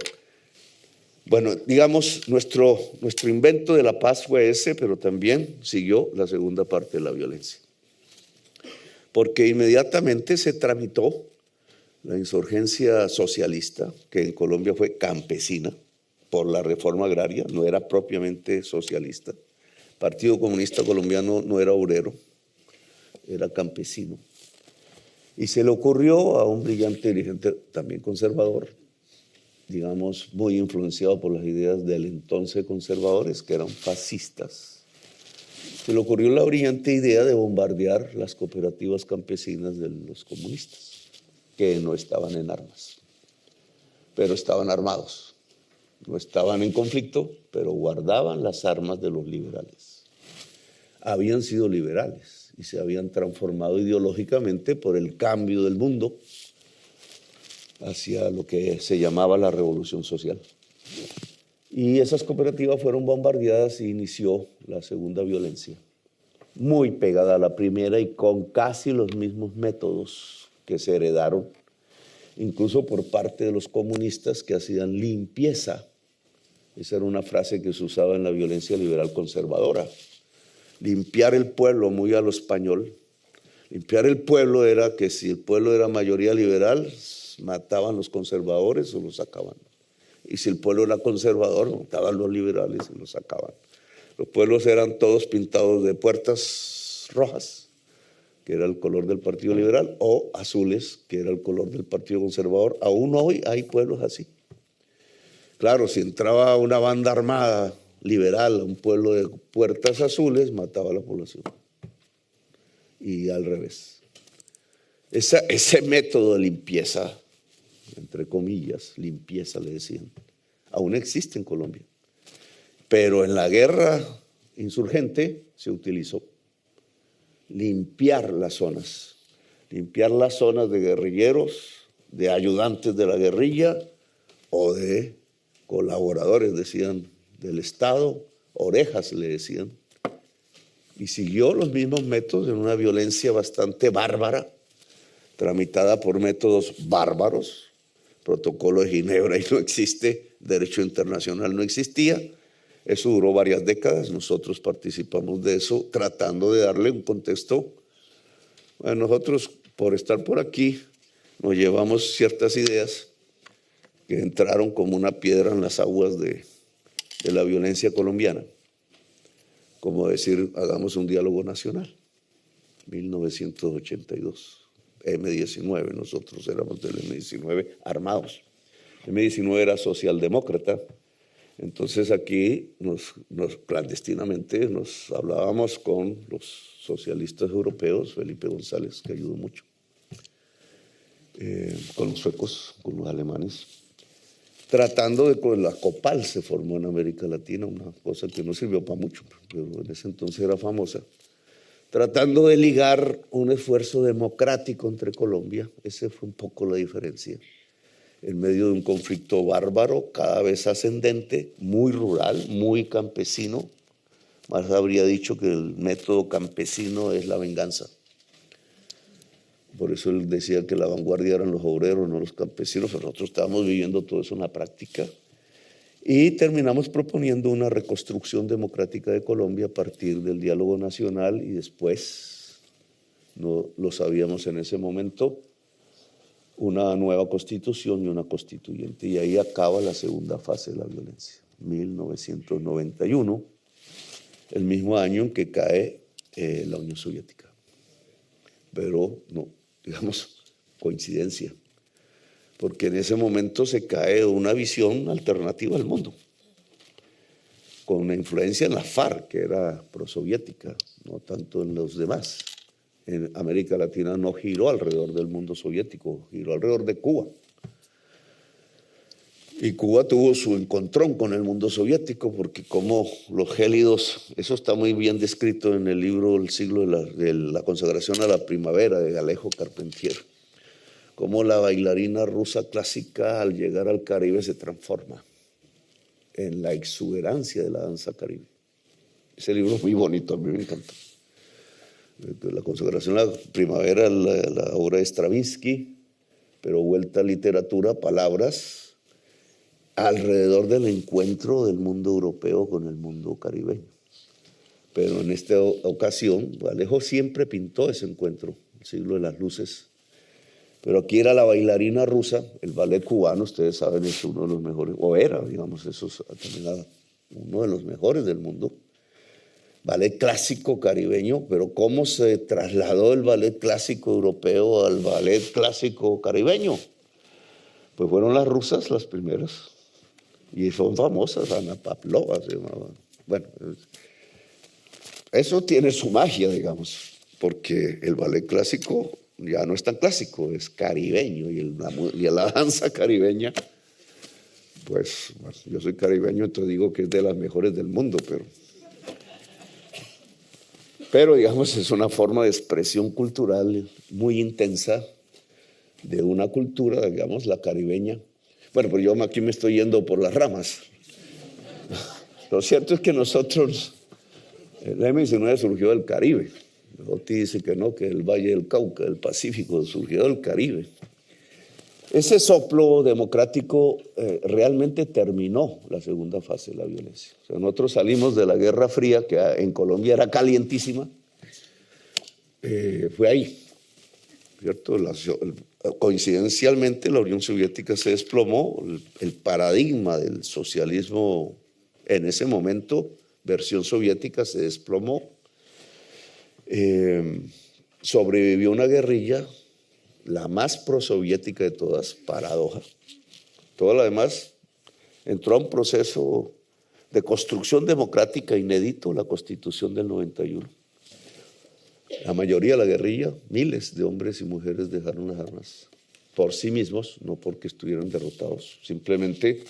Bueno, digamos, nuestro invento de la paz fue ese, pero también siguió la segunda parte de la violencia. Porque inmediatamente se tramitó la insurgencia socialista, que en Colombia fue campesina, por la reforma agraria, no era propiamente socialista. El Partido Comunista Colombiano no era obrero, era campesino. Y se le ocurrió a un brillante dirigente también conservador, digamos, muy influenciado por las ideas del entonces conservadores, que eran fascistas. Se le ocurrió la brillante idea de bombardear las cooperativas campesinas de los comunistas, que no estaban en armas, pero estaban armados. No estaban en conflicto, pero guardaban las armas de los liberales. Habían sido liberales y se habían transformado ideológicamente por el cambio del mundo hacia lo que se llamaba la revolución social. Y esas cooperativas fueron bombardeadas y inició la segunda violencia, muy pegada a la primera y con casi los mismos métodos que se heredaron, incluso por parte de los comunistas que hacían limpieza. Esa era una frase que se usaba en la violencia liberal conservadora. Limpiar el pueblo, muy a lo español. Limpiar el pueblo era que si el pueblo era mayoría liberal, mataban los conservadores o los sacaban. Y si el pueblo era conservador, mataban los liberales y los sacaban. Los pueblos eran todos pintados de puertas rojas, que era el color del Partido Liberal, o azules, que era el color del Partido Conservador. Aún hoy hay pueblos así. Claro, si entraba una banda armada liberal a un pueblo de puertas azules, mataba a la población. Y al revés. Ese método de limpieza, entre comillas, limpieza le decían, aún existe en Colombia. Pero en la guerra insurgente se utilizó limpiar las zonas de guerrilleros, de ayudantes de la guerrilla o de colaboradores, decían, del Estado, orejas le decían. Y siguió los mismos métodos en una violencia bastante bárbara, tramitada por métodos bárbaros. Protocolo de Ginebra y no existe, derecho internacional no existía. Eso duró varias décadas, nosotros participamos de eso, tratando de darle un contexto. Bueno, nosotros, por estar por aquí, nos llevamos ciertas ideas que entraron como una piedra en las aguas de la violencia colombiana. Como decir, hagamos un diálogo nacional. 1982. M-19, nosotros éramos del M-19 armados. M-19 era socialdemócrata, entonces aquí clandestinamente nos hablábamos con los socialistas europeos, Felipe González, que ayudó mucho, con los suecos, con los alemanes, tratando de que la COPAL se formó en América Latina, una cosa que no sirvió para mucho, pero en ese entonces era famosa, tratando de ligar un esfuerzo democrático entre Colombia. Esa fue un poco la diferencia. En medio de un conflicto bárbaro, cada vez ascendente, muy rural, muy campesino. Más habría dicho que el método campesino es la venganza. Por eso él decía que la vanguardia eran los obreros, no los campesinos. Nosotros estábamos viviendo todo eso en la práctica. Y terminamos proponiendo una reconstrucción democrática de Colombia a partir del diálogo nacional y después, no lo sabíamos en ese momento, una nueva constitución y una constituyente. Y ahí acaba la segunda fase de la violencia, 1991, el mismo año en que cae la Unión Soviética. Pero no, digamos, coincidencia. Porque en ese momento se cae una visión alternativa al mundo, con una influencia en la FARC, que era prosoviética, no tanto en los demás. En América Latina no giró alrededor del mundo soviético, giró alrededor de Cuba. Y Cuba tuvo su encontrón con el mundo soviético, porque como los gélidos, eso está muy bien descrito en el libro El siglo de la consagración a la primavera, de Alejo Carpentier, cómo la bailarina rusa clásica al llegar al Caribe se transforma en la exuberancia de la danza caribe. Ese libro es muy bonito, a mí me encanta. La consagración a la primavera, la obra de Stravinsky, pero vuelta a literatura, palabras, alrededor del encuentro del mundo europeo con el mundo caribeño. Pero en esta ocasión, Alejo siempre pintó ese encuentro, el siglo de las luces. Pero aquí era la bailarina rusa, el ballet cubano, ustedes saben, es uno de los mejores, o era, digamos, eso también era uno de los mejores del mundo. ballet clásico caribeño, pero ¿cómo se trasladó el ballet clásico europeo al ballet clásico caribeño? Pues fueron las rusas las primeras, y son famosas, Ana Pavlova se llamaba. Bueno, eso tiene su magia, digamos, porque el ballet clásico ya no es tan clásico, es caribeño, y la danza caribeña, pues bueno, yo soy caribeño, entonces digo que es de las mejores del mundo, pero digamos es una forma de expresión cultural muy intensa de una cultura, digamos, la caribeña. Bueno, pero yo aquí me estoy yendo por las ramas. Lo cierto es que nosotros, el M19 surgió del Caribe. Oti dice que no, que el Valle del Cauca, del Pacífico, surgió del Caribe. Ese soplo democrático realmente terminó la segunda fase de la violencia. O sea, nosotros salimos de la Guerra Fría, que en Colombia era calientísima, fue ahí, ¿cierto? Coincidencialmente la Unión Soviética se desplomó, el paradigma del socialismo en ese momento, versión soviética, se desplomó, sobrevivió una guerrilla, la más prosoviética de todas, paradoja. Todo lo demás entró a un proceso de construcción democrática inédito, la Constitución del 91. La mayoría de la guerrilla, miles de hombres y mujeres dejaron las armas por sí mismos, no porque estuvieran derrotados. Simplemente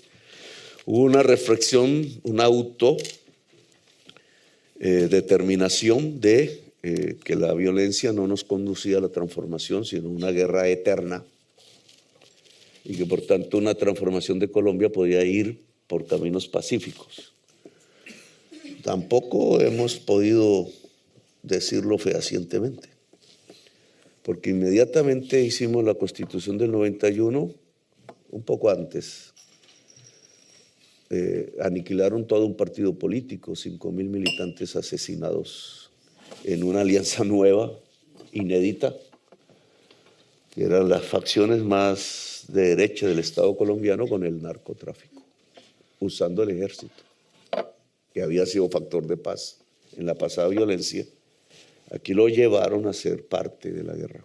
hubo una reflexión, una autodeterminación de que la violencia no nos conducía a la transformación, sino a una guerra eterna, y que por tanto una transformación de Colombia podía ir por caminos pacíficos. Tampoco hemos podido decirlo fehacientemente, porque inmediatamente hicimos la Constitución del 91, un poco antes, aniquilaron todo un partido político, 5.000 militantes asesinados en una alianza nueva, inédita, que eran las facciones más de derecha del Estado colombiano con el narcotráfico, usando el ejército, que había sido factor de paz en la pasada violencia. Aquí lo llevaron a ser parte de la guerra,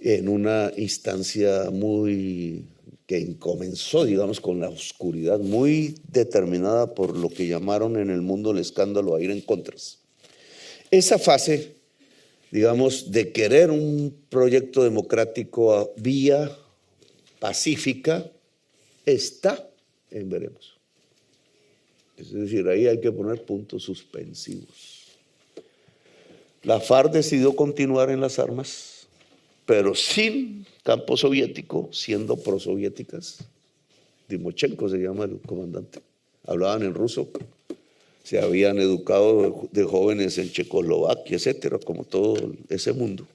en una instancia que comenzó, digamos, con la oscuridad, muy determinada por lo que llamaron en el mundo el escándalo Aire en Contras. Esa fase, digamos, de querer un proyecto democrático a vía pacífica, está en veremos. Es decir, ahí hay que poner puntos suspensivos. La FARC decidió continuar en las armas, pero sin campo soviético, siendo prosoviéticas. Timochenko se llama el comandante. Hablaban en ruso. Se habían educado de jóvenes en Checoslovaquia, etcétera, como todo ese mundo.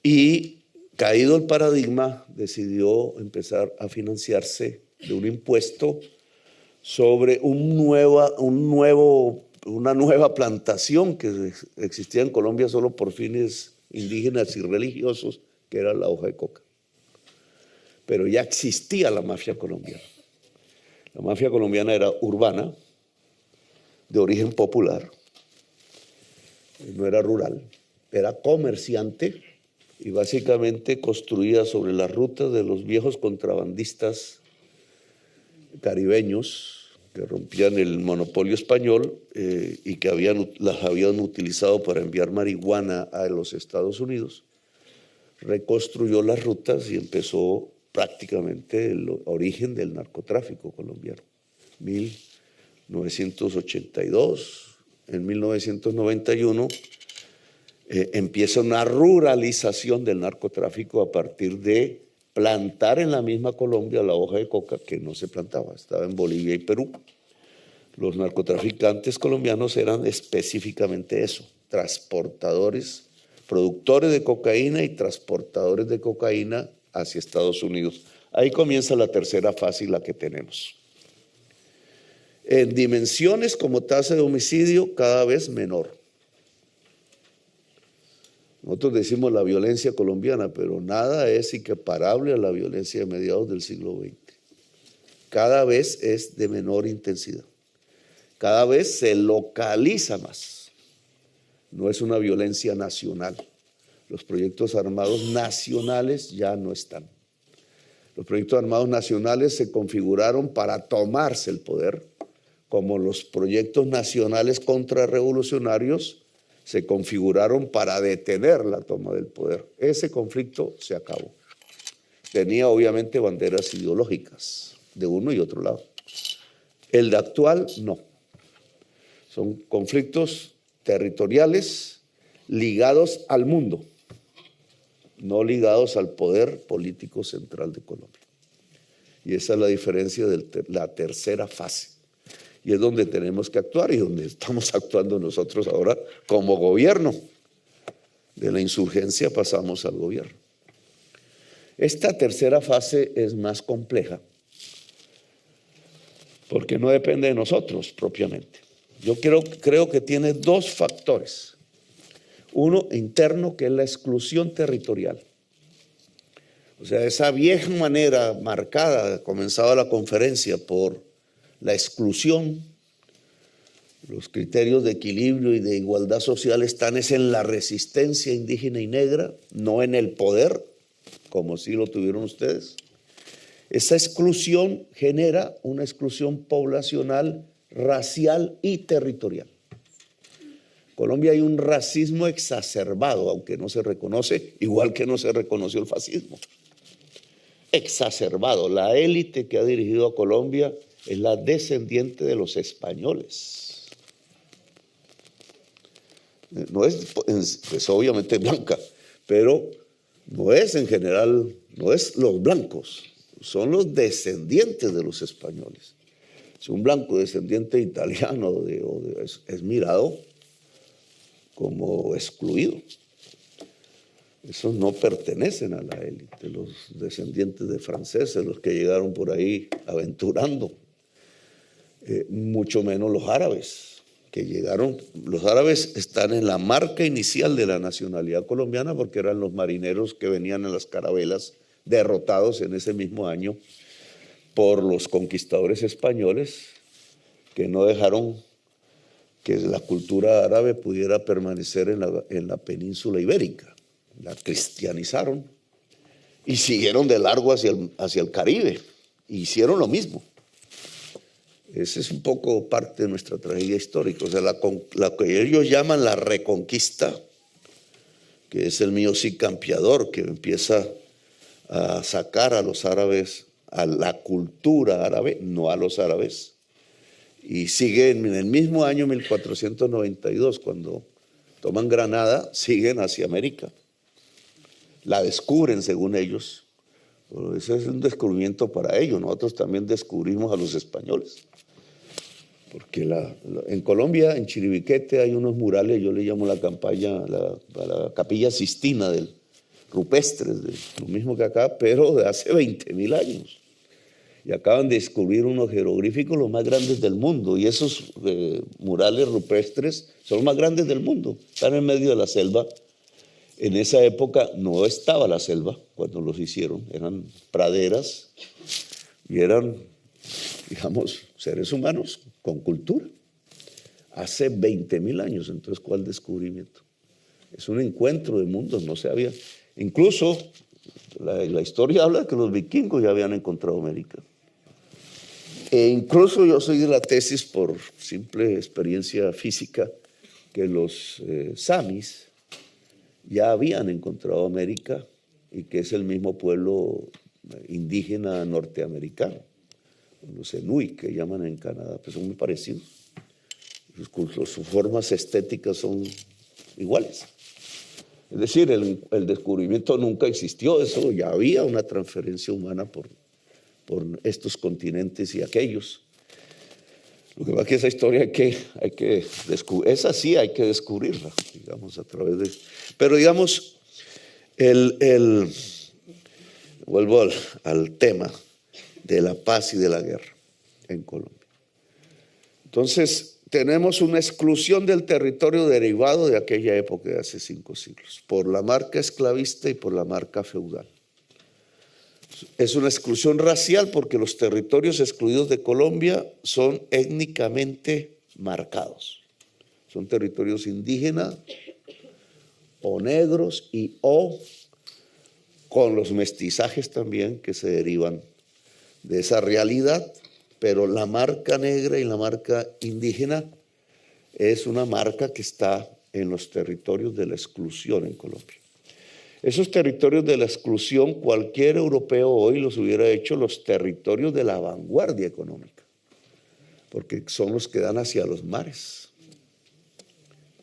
Y caído el paradigma, decidió empezar a financiarse de un impuesto sobre una nueva plantación que existía en Colombia solo por fines indígenas y religiosos, que era la hoja de coca. Pero ya existía la mafia colombiana. La mafia colombiana era urbana, de origen popular, no era rural, era comerciante y básicamente construida sobre las rutas de los viejos contrabandistas caribeños que rompían el monopolio español y que las habían utilizado para enviar marihuana a los Estados Unidos. Reconstruyó las rutas y empezó prácticamente el origen del narcotráfico colombiano. 1982, en 1991, empieza una ruralización del narcotráfico a partir de plantar en la misma Colombia la hoja de coca que no se plantaba, estaba en Bolivia y Perú. Los narcotraficantes colombianos eran específicamente eso, transportadores, productores de cocaína y transportadores de cocaína hacia Estados Unidos. Ahí comienza la tercera fase y la que tenemos. En dimensiones como tasa de homicidio cada vez menor. Nosotros decimos la violencia colombiana, pero nada es equiparable a la violencia de mediados del siglo XX. Cada vez es de menor intensidad. cada vez se localiza más. No es una violencia nacional. Los proyectos armados nacionales ya no están. Los proyectos armados nacionales se configuraron para tomarse el poder, como los proyectos nacionales contrarrevolucionarios se configuraron para detener la toma del poder. Ese conflicto se acabó. Tenía obviamente banderas ideológicas de uno y otro lado. El de actual no. Son conflictos territoriales ligados al mundo, no ligados al poder político central de Colombia. Y esa es la diferencia de la tercera fase. Y es donde tenemos que actuar y donde estamos actuando nosotros ahora como gobierno. De la insurgencia pasamos al gobierno. Esta tercera fase es más compleja porque no depende de nosotros propiamente. Yo creo que tiene dos factores. Uno interno, que es la exclusión territorial. O sea, esa vieja manera marcada, comenzaba la conferencia por la exclusión. Los criterios de equilibrio y de igualdad social están en la resistencia indígena y negra, no en el poder, como sí lo tuvieron ustedes. Esa exclusión genera una exclusión poblacional, racial y territorial. En Colombia hay un racismo exacerbado, aunque no se reconoce, igual que no se reconoció el fascismo. Exacerbado. La élite que ha dirigido a Colombia es la descendiente de los españoles. No es, pues obviamente blanca, pero no es en general, no es los blancos, son los descendientes de los españoles. Si un blanco descendiente italiano es mirado como excluido. Esos no pertenecen a la élite, los descendientes de franceses, los que llegaron por ahí aventurando, mucho menos los árabes, que llegaron. Los árabes están en la marca inicial de la nacionalidad colombiana porque eran los marineros que venían en las carabelas derrotados en ese mismo año por los conquistadores españoles, que no dejaron que la cultura árabe pudiera permanecer en la península ibérica. La cristianizaron y siguieron de largo hacia el Caribe. E hicieron lo mismo. Esa es un poco parte de nuestra tragedia histórica. O sea, la que ellos llaman la reconquista, que es el mío sí campeador, que empieza a sacar a los árabes, a la cultura árabe, no a los árabes. Y sigue en el mismo año 1492, cuando toman Granada, siguen hacia América. La descubren según ellos. Pero ese es un descubrimiento para ellos. Nosotros también descubrimos a los españoles. Porque en Colombia, en Chiribiquete, hay unos murales, yo le llamo la Capilla Sistina rupestres, lo mismo que acá, pero de hace 20.000 años. Y acaban de descubrir unos jeroglíficos los más grandes del mundo. Y esos murales rupestres son los más grandes del mundo. Están en medio de la selva. En esa época no estaba la selva cuando los hicieron. Eran praderas y eran, digamos, seres humanos con cultura. Hace 20.000 años. Entonces, ¿cuál descubrimiento? Es un encuentro de mundos, no se había. Incluso la historia habla de que los vikingos ya habían encontrado América. E incluso yo soy de la tesis, por simple experiencia física, que los samis ya habían encontrado América y que es el mismo pueblo indígena norteamericano. Los Inuit, que llaman en Canadá, pues son muy parecidos. Sus formas estéticas son iguales. Es decir, el descubrimiento nunca existió, eso ya había una transferencia humana por estos continentes y aquellos. Lo que pasa es que esa historia hay que descubrir, esa sí hay que descubrirla, digamos, a través de... Pero digamos, vuelvo al tema de la paz y de la guerra en Colombia. Entonces, tenemos una exclusión del territorio derivado de aquella época de hace 5 siglos, por la marca esclavista y por la marca feudal. Es una exclusión racial porque los territorios excluidos de Colombia son étnicamente marcados. Son territorios indígenas o negros o con los mestizajes también que se derivan de esa realidad, pero la marca negra y la marca indígena es una marca que está en los territorios de la exclusión en Colombia. Esos territorios de la exclusión, cualquier europeo hoy los hubiera hecho los territorios de la vanguardia económica, porque son los que dan hacia los mares.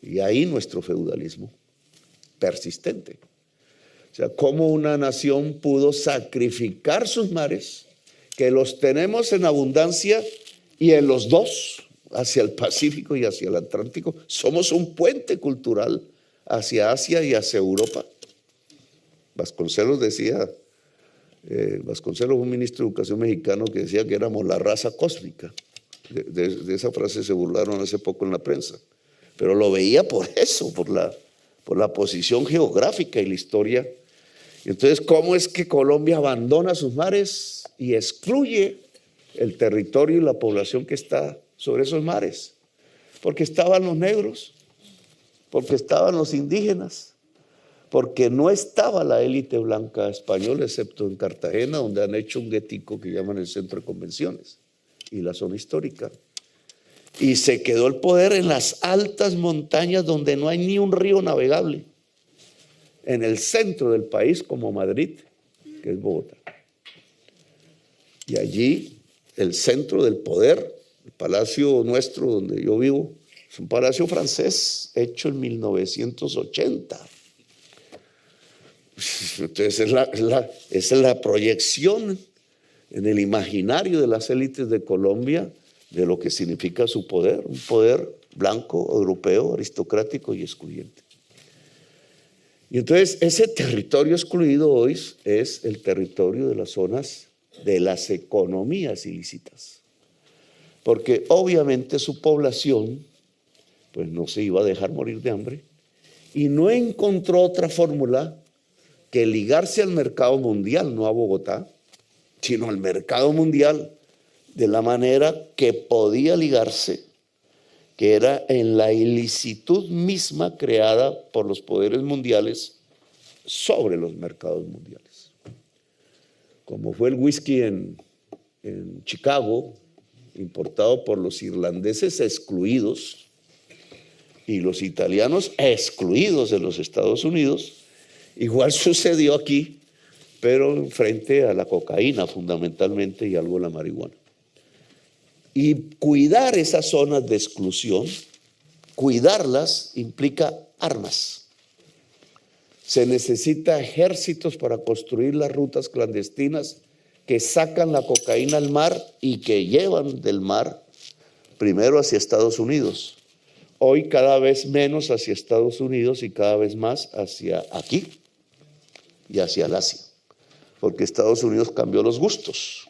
Y ahí nuestro feudalismo persistente. O sea, cómo una nación pudo sacrificar sus mares, que los tenemos en abundancia, y en los dos, hacia el Pacífico y hacia el Atlántico, somos un puente cultural hacia Asia y hacia Europa. Vasconcelos decía, Vasconcelos, un ministro de Educación mexicano, que decía que éramos la raza cósmica. De esa frase se burlaron hace poco en la prensa. Pero lo veía por eso, por la posición geográfica y la historia. Entonces, ¿cómo es que Colombia abandona sus mares y excluye el territorio y la población que está sobre esos mares? Porque estaban los negros, porque estaban los indígenas, porque no estaba la élite blanca española, excepto en Cartagena, donde han hecho un guetico que llaman el Centro de Convenciones y la zona histórica. Y se quedó el poder en las altas montañas donde no hay ni un río navegable, en el centro del país como Madrid, que es Bogotá. Y allí el centro del poder, el palacio nuestro donde yo vivo, es un palacio francés hecho en 1980. Entonces es la proyección en el imaginario de las élites de Colombia de lo que significa su poder, un poder blanco, europeo, aristocrático y excluyente. Y entonces ese territorio excluido hoy es el territorio de las zonas de las economías ilícitas, porque obviamente su población pues no se iba a dejar morir de hambre y no encontró otra fórmula que ligarse al mercado mundial, no a Bogotá, sino al mercado mundial de la manera que podía ligarse, que era en la ilicitud misma creada por los poderes mundiales sobre los mercados mundiales. Como fue el whisky en Chicago, importado por los irlandeses excluidos y los italianos excluidos de los Estados Unidos, igual sucedió aquí, pero frente a la cocaína fundamentalmente y algo la marihuana. Y cuidar esas zonas de exclusión, cuidarlas implica armas. Se necesita ejércitos para construir las rutas clandestinas que sacan la cocaína al mar y que llevan del mar primero hacia Estados Unidos. Hoy cada vez menos hacia Estados Unidos y cada vez más hacia aquí y hacia el Asia, porque Estados Unidos cambió los gustos.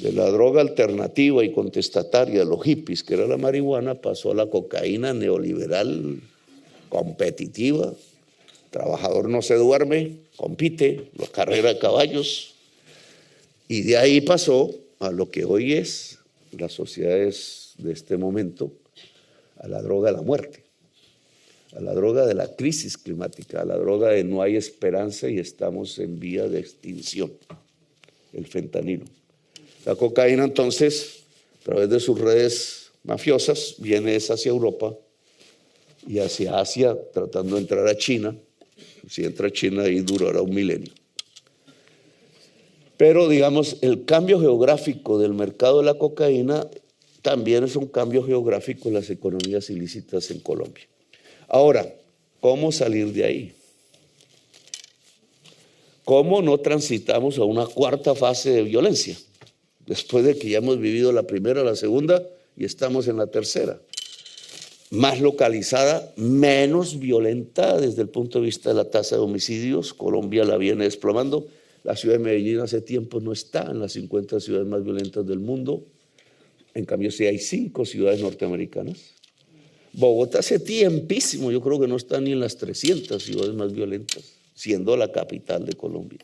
De la droga alternativa y contestataria de los hippies, que era la marihuana, pasó a la cocaína neoliberal, competitiva. Trabajador no se duerme, compite, la carrera de caballos. Y de ahí pasó a lo que hoy es las sociedades de este momento, a la droga de la muerte, a la droga de la crisis climática, a la droga de no hay esperanza y estamos en vía de extinción, el fentanilo. La cocaína entonces, a través de sus redes mafiosas, viene hacia Europa y hacia Asia, tratando de entrar a China. Si entra a China, ahí durará un milenio. Pero, digamos, el cambio geográfico del mercado de la cocaína también es un cambio geográfico en las economías ilícitas en Colombia. Ahora, ¿cómo salir de ahí? ¿Cómo no transitamos a una cuarta fase de violencia? Después de que ya hemos vivido la primera, la segunda y estamos en la tercera. Más localizada, menos violenta desde el punto de vista de la tasa de homicidios. Colombia la viene desplomando. La ciudad de Medellín hace tiempo no está en las 50 ciudades más violentas del mundo. En cambio, sí hay 5 ciudades norteamericanas. Bogotá hace tiempísimo, yo creo que no está ni en las 300 ciudades más violentas, siendo la capital de Colombia.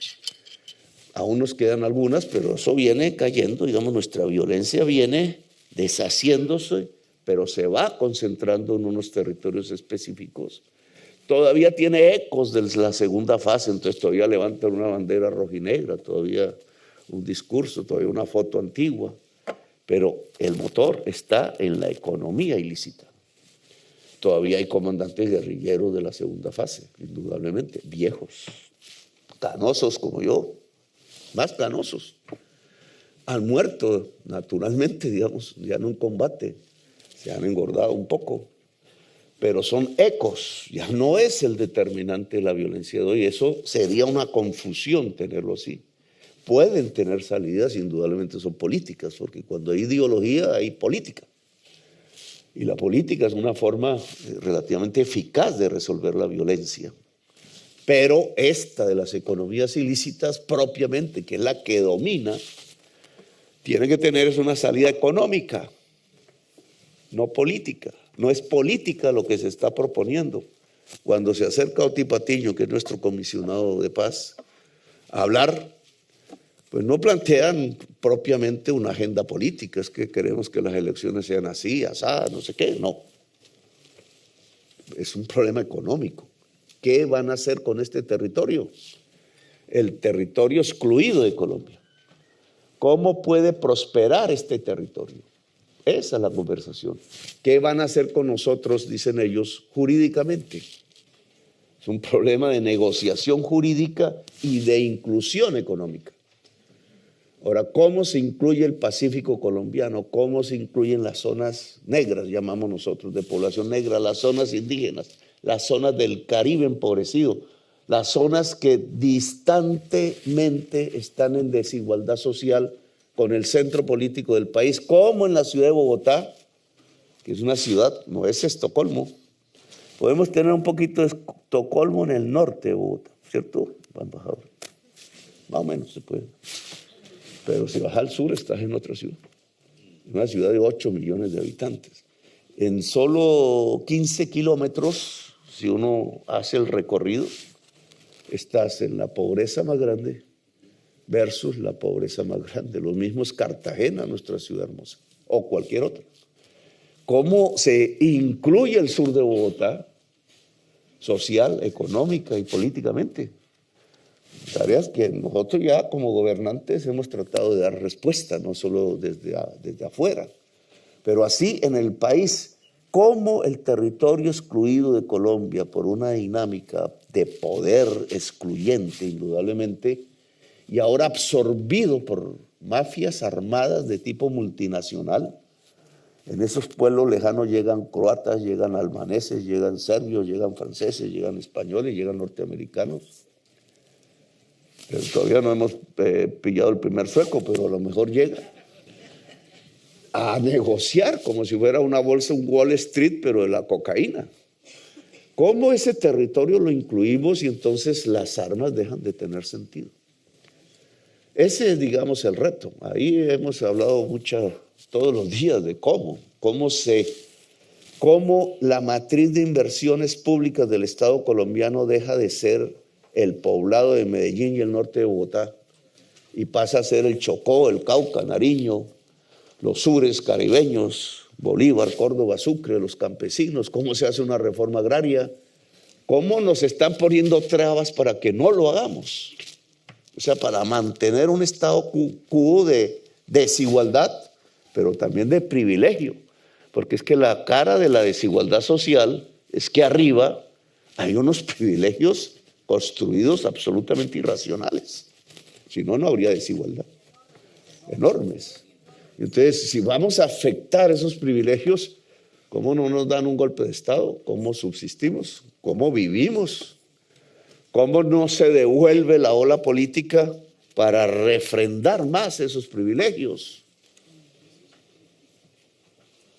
Aún nos quedan algunas, pero eso viene cayendo, digamos, nuestra violencia viene deshaciéndose pero se va concentrando en unos territorios específicos. Todavía tiene ecos de la segunda fase, entonces todavía levantan una bandera rojinegra, todavía un discurso, todavía una foto antigua, pero el motor está en la economía ilícita. Todavía hay comandantes guerrilleros de la segunda fase, indudablemente, viejos, canosos como yo, más canosos. Han muerto naturalmente, digamos, ya en un combate, se han engordado un poco, pero son ecos, ya no es el determinante de la violencia de hoy. Eso sería una confusión tenerlo así. Pueden tener salidas, indudablemente son políticas, porque cuando hay ideología hay política. Y la política es una forma relativamente eficaz de resolver la violencia. Pero esta de las economías ilícitas propiamente, que es la que domina, tiene que tener una salida económica, no política. No es política lo que se está proponiendo. Cuando se acerca Oti Patiño, que es nuestro comisionado de paz, a hablar, pues no plantean propiamente una agenda política, es que queremos que las elecciones sean así, asá, no sé qué, no. Es un problema económico. ¿Qué van a hacer con este territorio? El territorio excluido de Colombia. ¿Cómo puede prosperar este territorio? Esa es la conversación. ¿Qué van a hacer con nosotros, dicen ellos, jurídicamente? Es un problema de negociación jurídica y de inclusión económica. Ahora, ¿cómo se incluye el Pacífico colombiano? ¿Cómo se incluyen las zonas negras, llamamos nosotros, de población negra, las zonas indígenas, las zonas del Caribe empobrecido, las zonas que distantemente están en desigualdad social con el centro político del país, como en la ciudad de Bogotá, que es una ciudad, no es Estocolmo? Podemos tener un poquito de Estocolmo en el norte de Bogotá, ¿cierto, embajador? Más o menos se puede. Pero si vas al sur, estás en otra ciudad. Una ciudad de 8 millones de habitantes. En solo 15 kilómetros, si uno hace el recorrido, estás en la pobreza más grande versus la pobreza más grande. Lo mismo es Cartagena, nuestra ciudad hermosa, o cualquier otra. ¿Cómo se incluye el sur de Bogotá social, económica y políticamente? Tareas que nosotros ya como gobernantes hemos tratado de dar respuesta, no solo desde afuera, pero así en el país, como el territorio excluido de Colombia por una dinámica de poder excluyente, indudablemente, y ahora absorbido por mafias armadas de tipo multinacional. En esos pueblos lejanos llegan croatas, llegan albaneses, llegan serbios, llegan franceses, llegan españoles, llegan norteamericanos. Pero todavía no hemos pillado el primer sueco, pero a lo mejor llega a negociar como si fuera una bolsa, un Wall Street, pero de la cocaína. ¿Cómo ese territorio lo incluimos y entonces las armas dejan de tener sentido? Ese es, digamos, el reto. Ahí hemos hablado todos los días de cómo la matriz de inversiones públicas del Estado colombiano deja de ser el poblado de Medellín y el norte de Bogotá y pasa a ser el Chocó, el Cauca, Nariño, los sures caribeños, Bolívar, Córdoba, Sucre, los campesinos. ¿Cómo se hace una reforma agraria? ¿Cómo nos están poniendo trabas para que no lo hagamos? O sea, para mantener un estado quo de desigualdad, pero también de privilegio, porque es que la cara de la desigualdad social es que arriba hay unos privilegios construidos absolutamente irracionales. Si no, no habría desigualdad. Enormes. Entonces, si vamos a afectar esos privilegios, ¿cómo no nos dan un golpe de Estado? ¿Cómo subsistimos? ¿Cómo vivimos? ¿Cómo no se devuelve la ola política para refrendar más esos privilegios?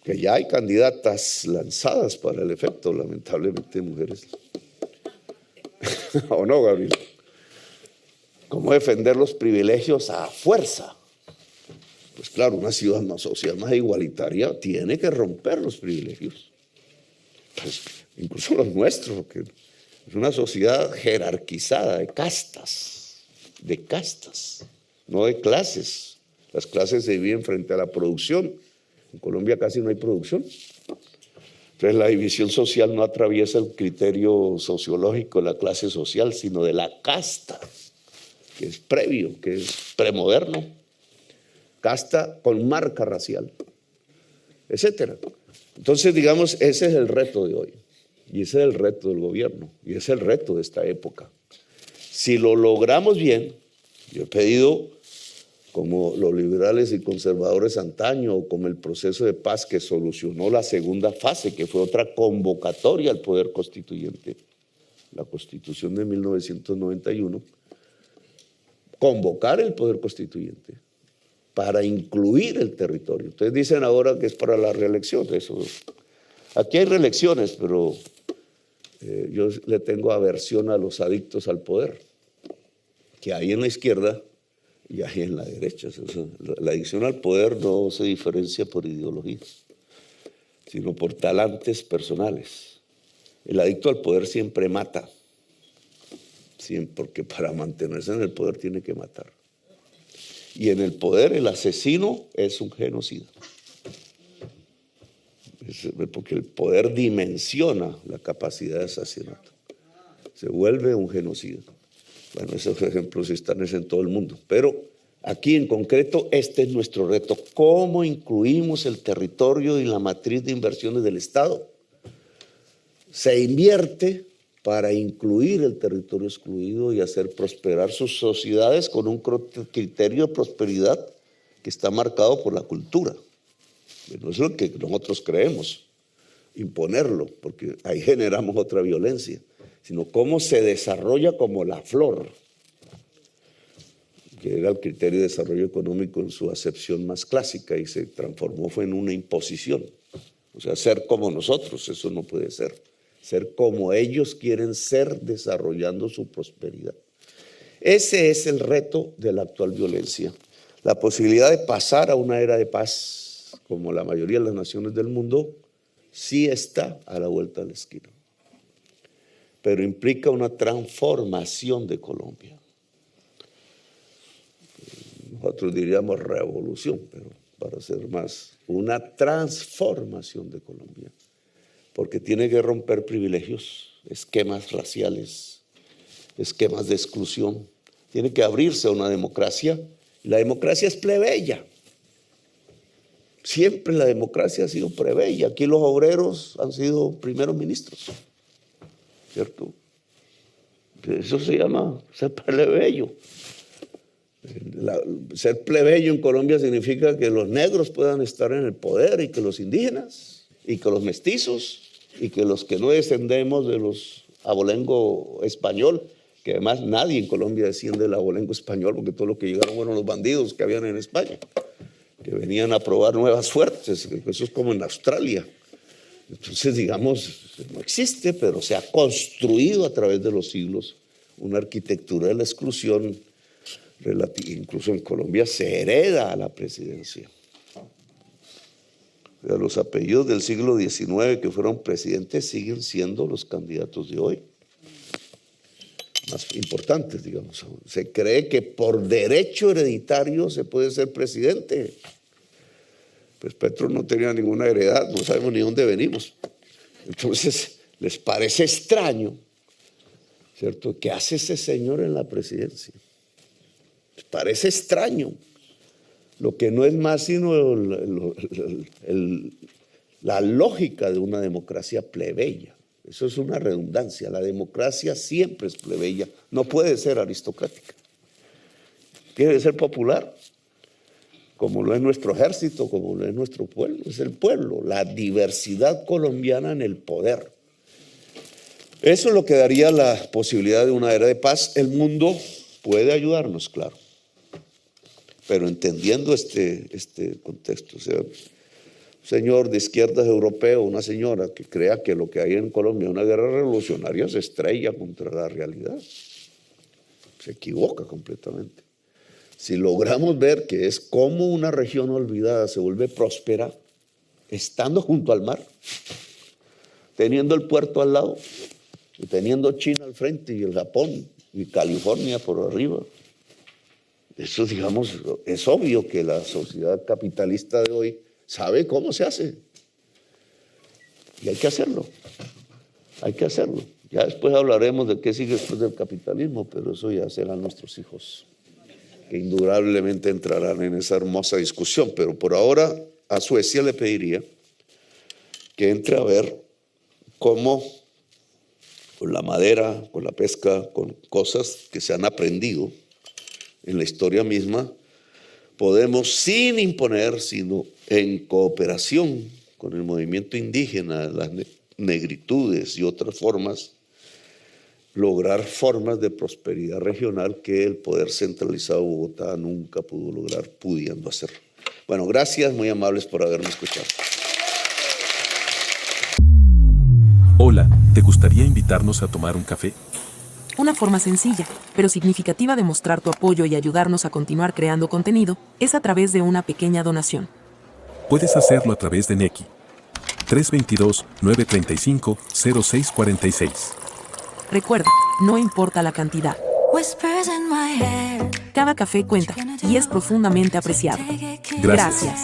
Que ya hay candidatas lanzadas para el efecto, lamentablemente, mujeres. ¿O no, Gabriel? ¿Cómo defender los privilegios a fuerza? Pues claro, una sociedad más igualitaria tiene que romper los privilegios. Pues, incluso los nuestros, que es una sociedad jerarquizada de castas, no de clases. Las clases se dividen frente a la producción En Colombia casi no hay producción. Entonces la división social no atraviesa el criterio sociológico de la clase social, sino de la casta, que es previo, que es premoderno, casta con marca racial, etcétera. Entonces, digamos, ese es el reto de hoy, y ese es el reto del gobierno, y ese es el reto de esta época. Si lo logramos bien, yo he pedido, como los liberales y conservadores antaño, o como el proceso de paz que solucionó la segunda fase, que fue otra convocatoria al poder constituyente, la Constitución de 1991, convocar el poder constituyente para incluir el territorio. Ustedes dicen ahora que es para la reelección. Eso. Aquí hay reelecciones, pero yo le tengo aversión a los adictos al poder, que hay en la izquierda y hay en la derecha. La adicción al poder no se diferencia por ideologías, sino por talantes personales. El adicto al poder siempre mata, porque para mantenerse en el poder tiene que matar. Y en el poder el asesino es un genocida. Porque el poder dimensiona la capacidad de asesinato. Se vuelve un genocida. Bueno, esos ejemplos están en todo el mundo. Pero aquí en concreto este es nuestro reto. ¿Cómo incluimos el territorio y la matriz de inversiones del Estado? Se invierte para incluir el territorio excluido y hacer prosperar sus sociedades con un criterio de prosperidad que está marcado por la cultura. No es lo que nosotros creemos, imponerlo, porque ahí generamos otra violencia, sino cómo se desarrolla como la flor, que era el criterio de desarrollo económico en su acepción más clásica y se transformó fue en una imposición. O sea, ser como nosotros, eso no puede ser. Ser como ellos quieren ser desarrollando su prosperidad. Ese es el reto de la actual violencia. La posibilidad de pasar a una era de paz, como la mayoría de las naciones del mundo, sí está a la vuelta de la esquina. Pero implica una transformación de Colombia. Nosotros diríamos revolución, pero para ser más, una transformación de Colombia. Porque tiene que romper privilegios, esquemas raciales, esquemas de exclusión. Tiene que abrirse a una democracia. La democracia es plebeya. Siempre la democracia ha sido plebeya. Aquí los obreros han sido primeros ministros, ¿cierto? Eso se llama ser plebeyo. Ser plebeyo en Colombia significa que los negros puedan estar en el poder y que los indígenas y que los mestizos y que los que no descendemos de los abolengo español, que además nadie en Colombia desciende del abolengo español, porque todo lo que llegaron fueron los bandidos que habían en España, que venían a probar nuevas suertes. Eso es como en Australia. Entonces, digamos, no existe, pero se ha construido a través de los siglos una arquitectura de la exclusión, incluso en Colombia se hereda a la presidencia. Los apellidos del siglo XIX que fueron presidentes siguen siendo los candidatos de hoy, más importantes, digamos. Se cree que por derecho hereditario se puede ser presidente. Pues Petro no tenía ninguna heredad, no sabemos ni dónde venimos. Entonces, les parece extraño, ¿cierto? ¿Qué hace ese señor en la presidencia? Les parece extraño. Lo que no es más sino la lógica de una democracia plebeya. Eso es una redundancia. La democracia siempre es plebeya, no puede ser aristocrática. Tiene que ser popular, como lo es nuestro ejército, como lo es nuestro pueblo. Es el pueblo, la diversidad colombiana en el poder. Eso es lo que daría la posibilidad de una era de paz. El mundo puede ayudarnos, claro, pero entendiendo este contexto. O sea, un señor de izquierdas europeo, una señora que crea que lo que hay en Colombia es una guerra revolucionaria, se estrella contra la realidad. Se equivoca completamente. Si logramos ver que es como una región olvidada se vuelve próspera, estando junto al mar, teniendo el puerto al lado, y teniendo China al frente y el Japón y California por arriba. Eso, digamos, es obvio que la sociedad capitalista de hoy sabe cómo se hace. Y hay que hacerlo. Hay que hacerlo. Ya después hablaremos de qué sigue después del capitalismo, pero eso ya serán nuestros hijos, que indudablemente entrarán en esa hermosa discusión. Pero por ahora a Suecia le pediría que entre a ver cómo con la madera, con la pesca, con cosas que se han aprendido en la historia misma, podemos, sin imponer, sino en cooperación con el movimiento indígena, las negritudes y otras formas, lograr formas de prosperidad regional que el poder centralizado de Bogotá nunca pudo lograr, pudiendo hacer. Bueno, gracias, muy amables por haberme escuchado. Hola, ¿te gustaría invitarnos a tomar un café? Una forma sencilla, pero significativa de mostrar tu apoyo y ayudarnos a continuar creando contenido es a través de una pequeña donación. Puedes hacerlo a través de Nequi. 322-935-0646. Recuerda, no importa la cantidad. Cada café cuenta y es profundamente apreciado. Gracias. Gracias.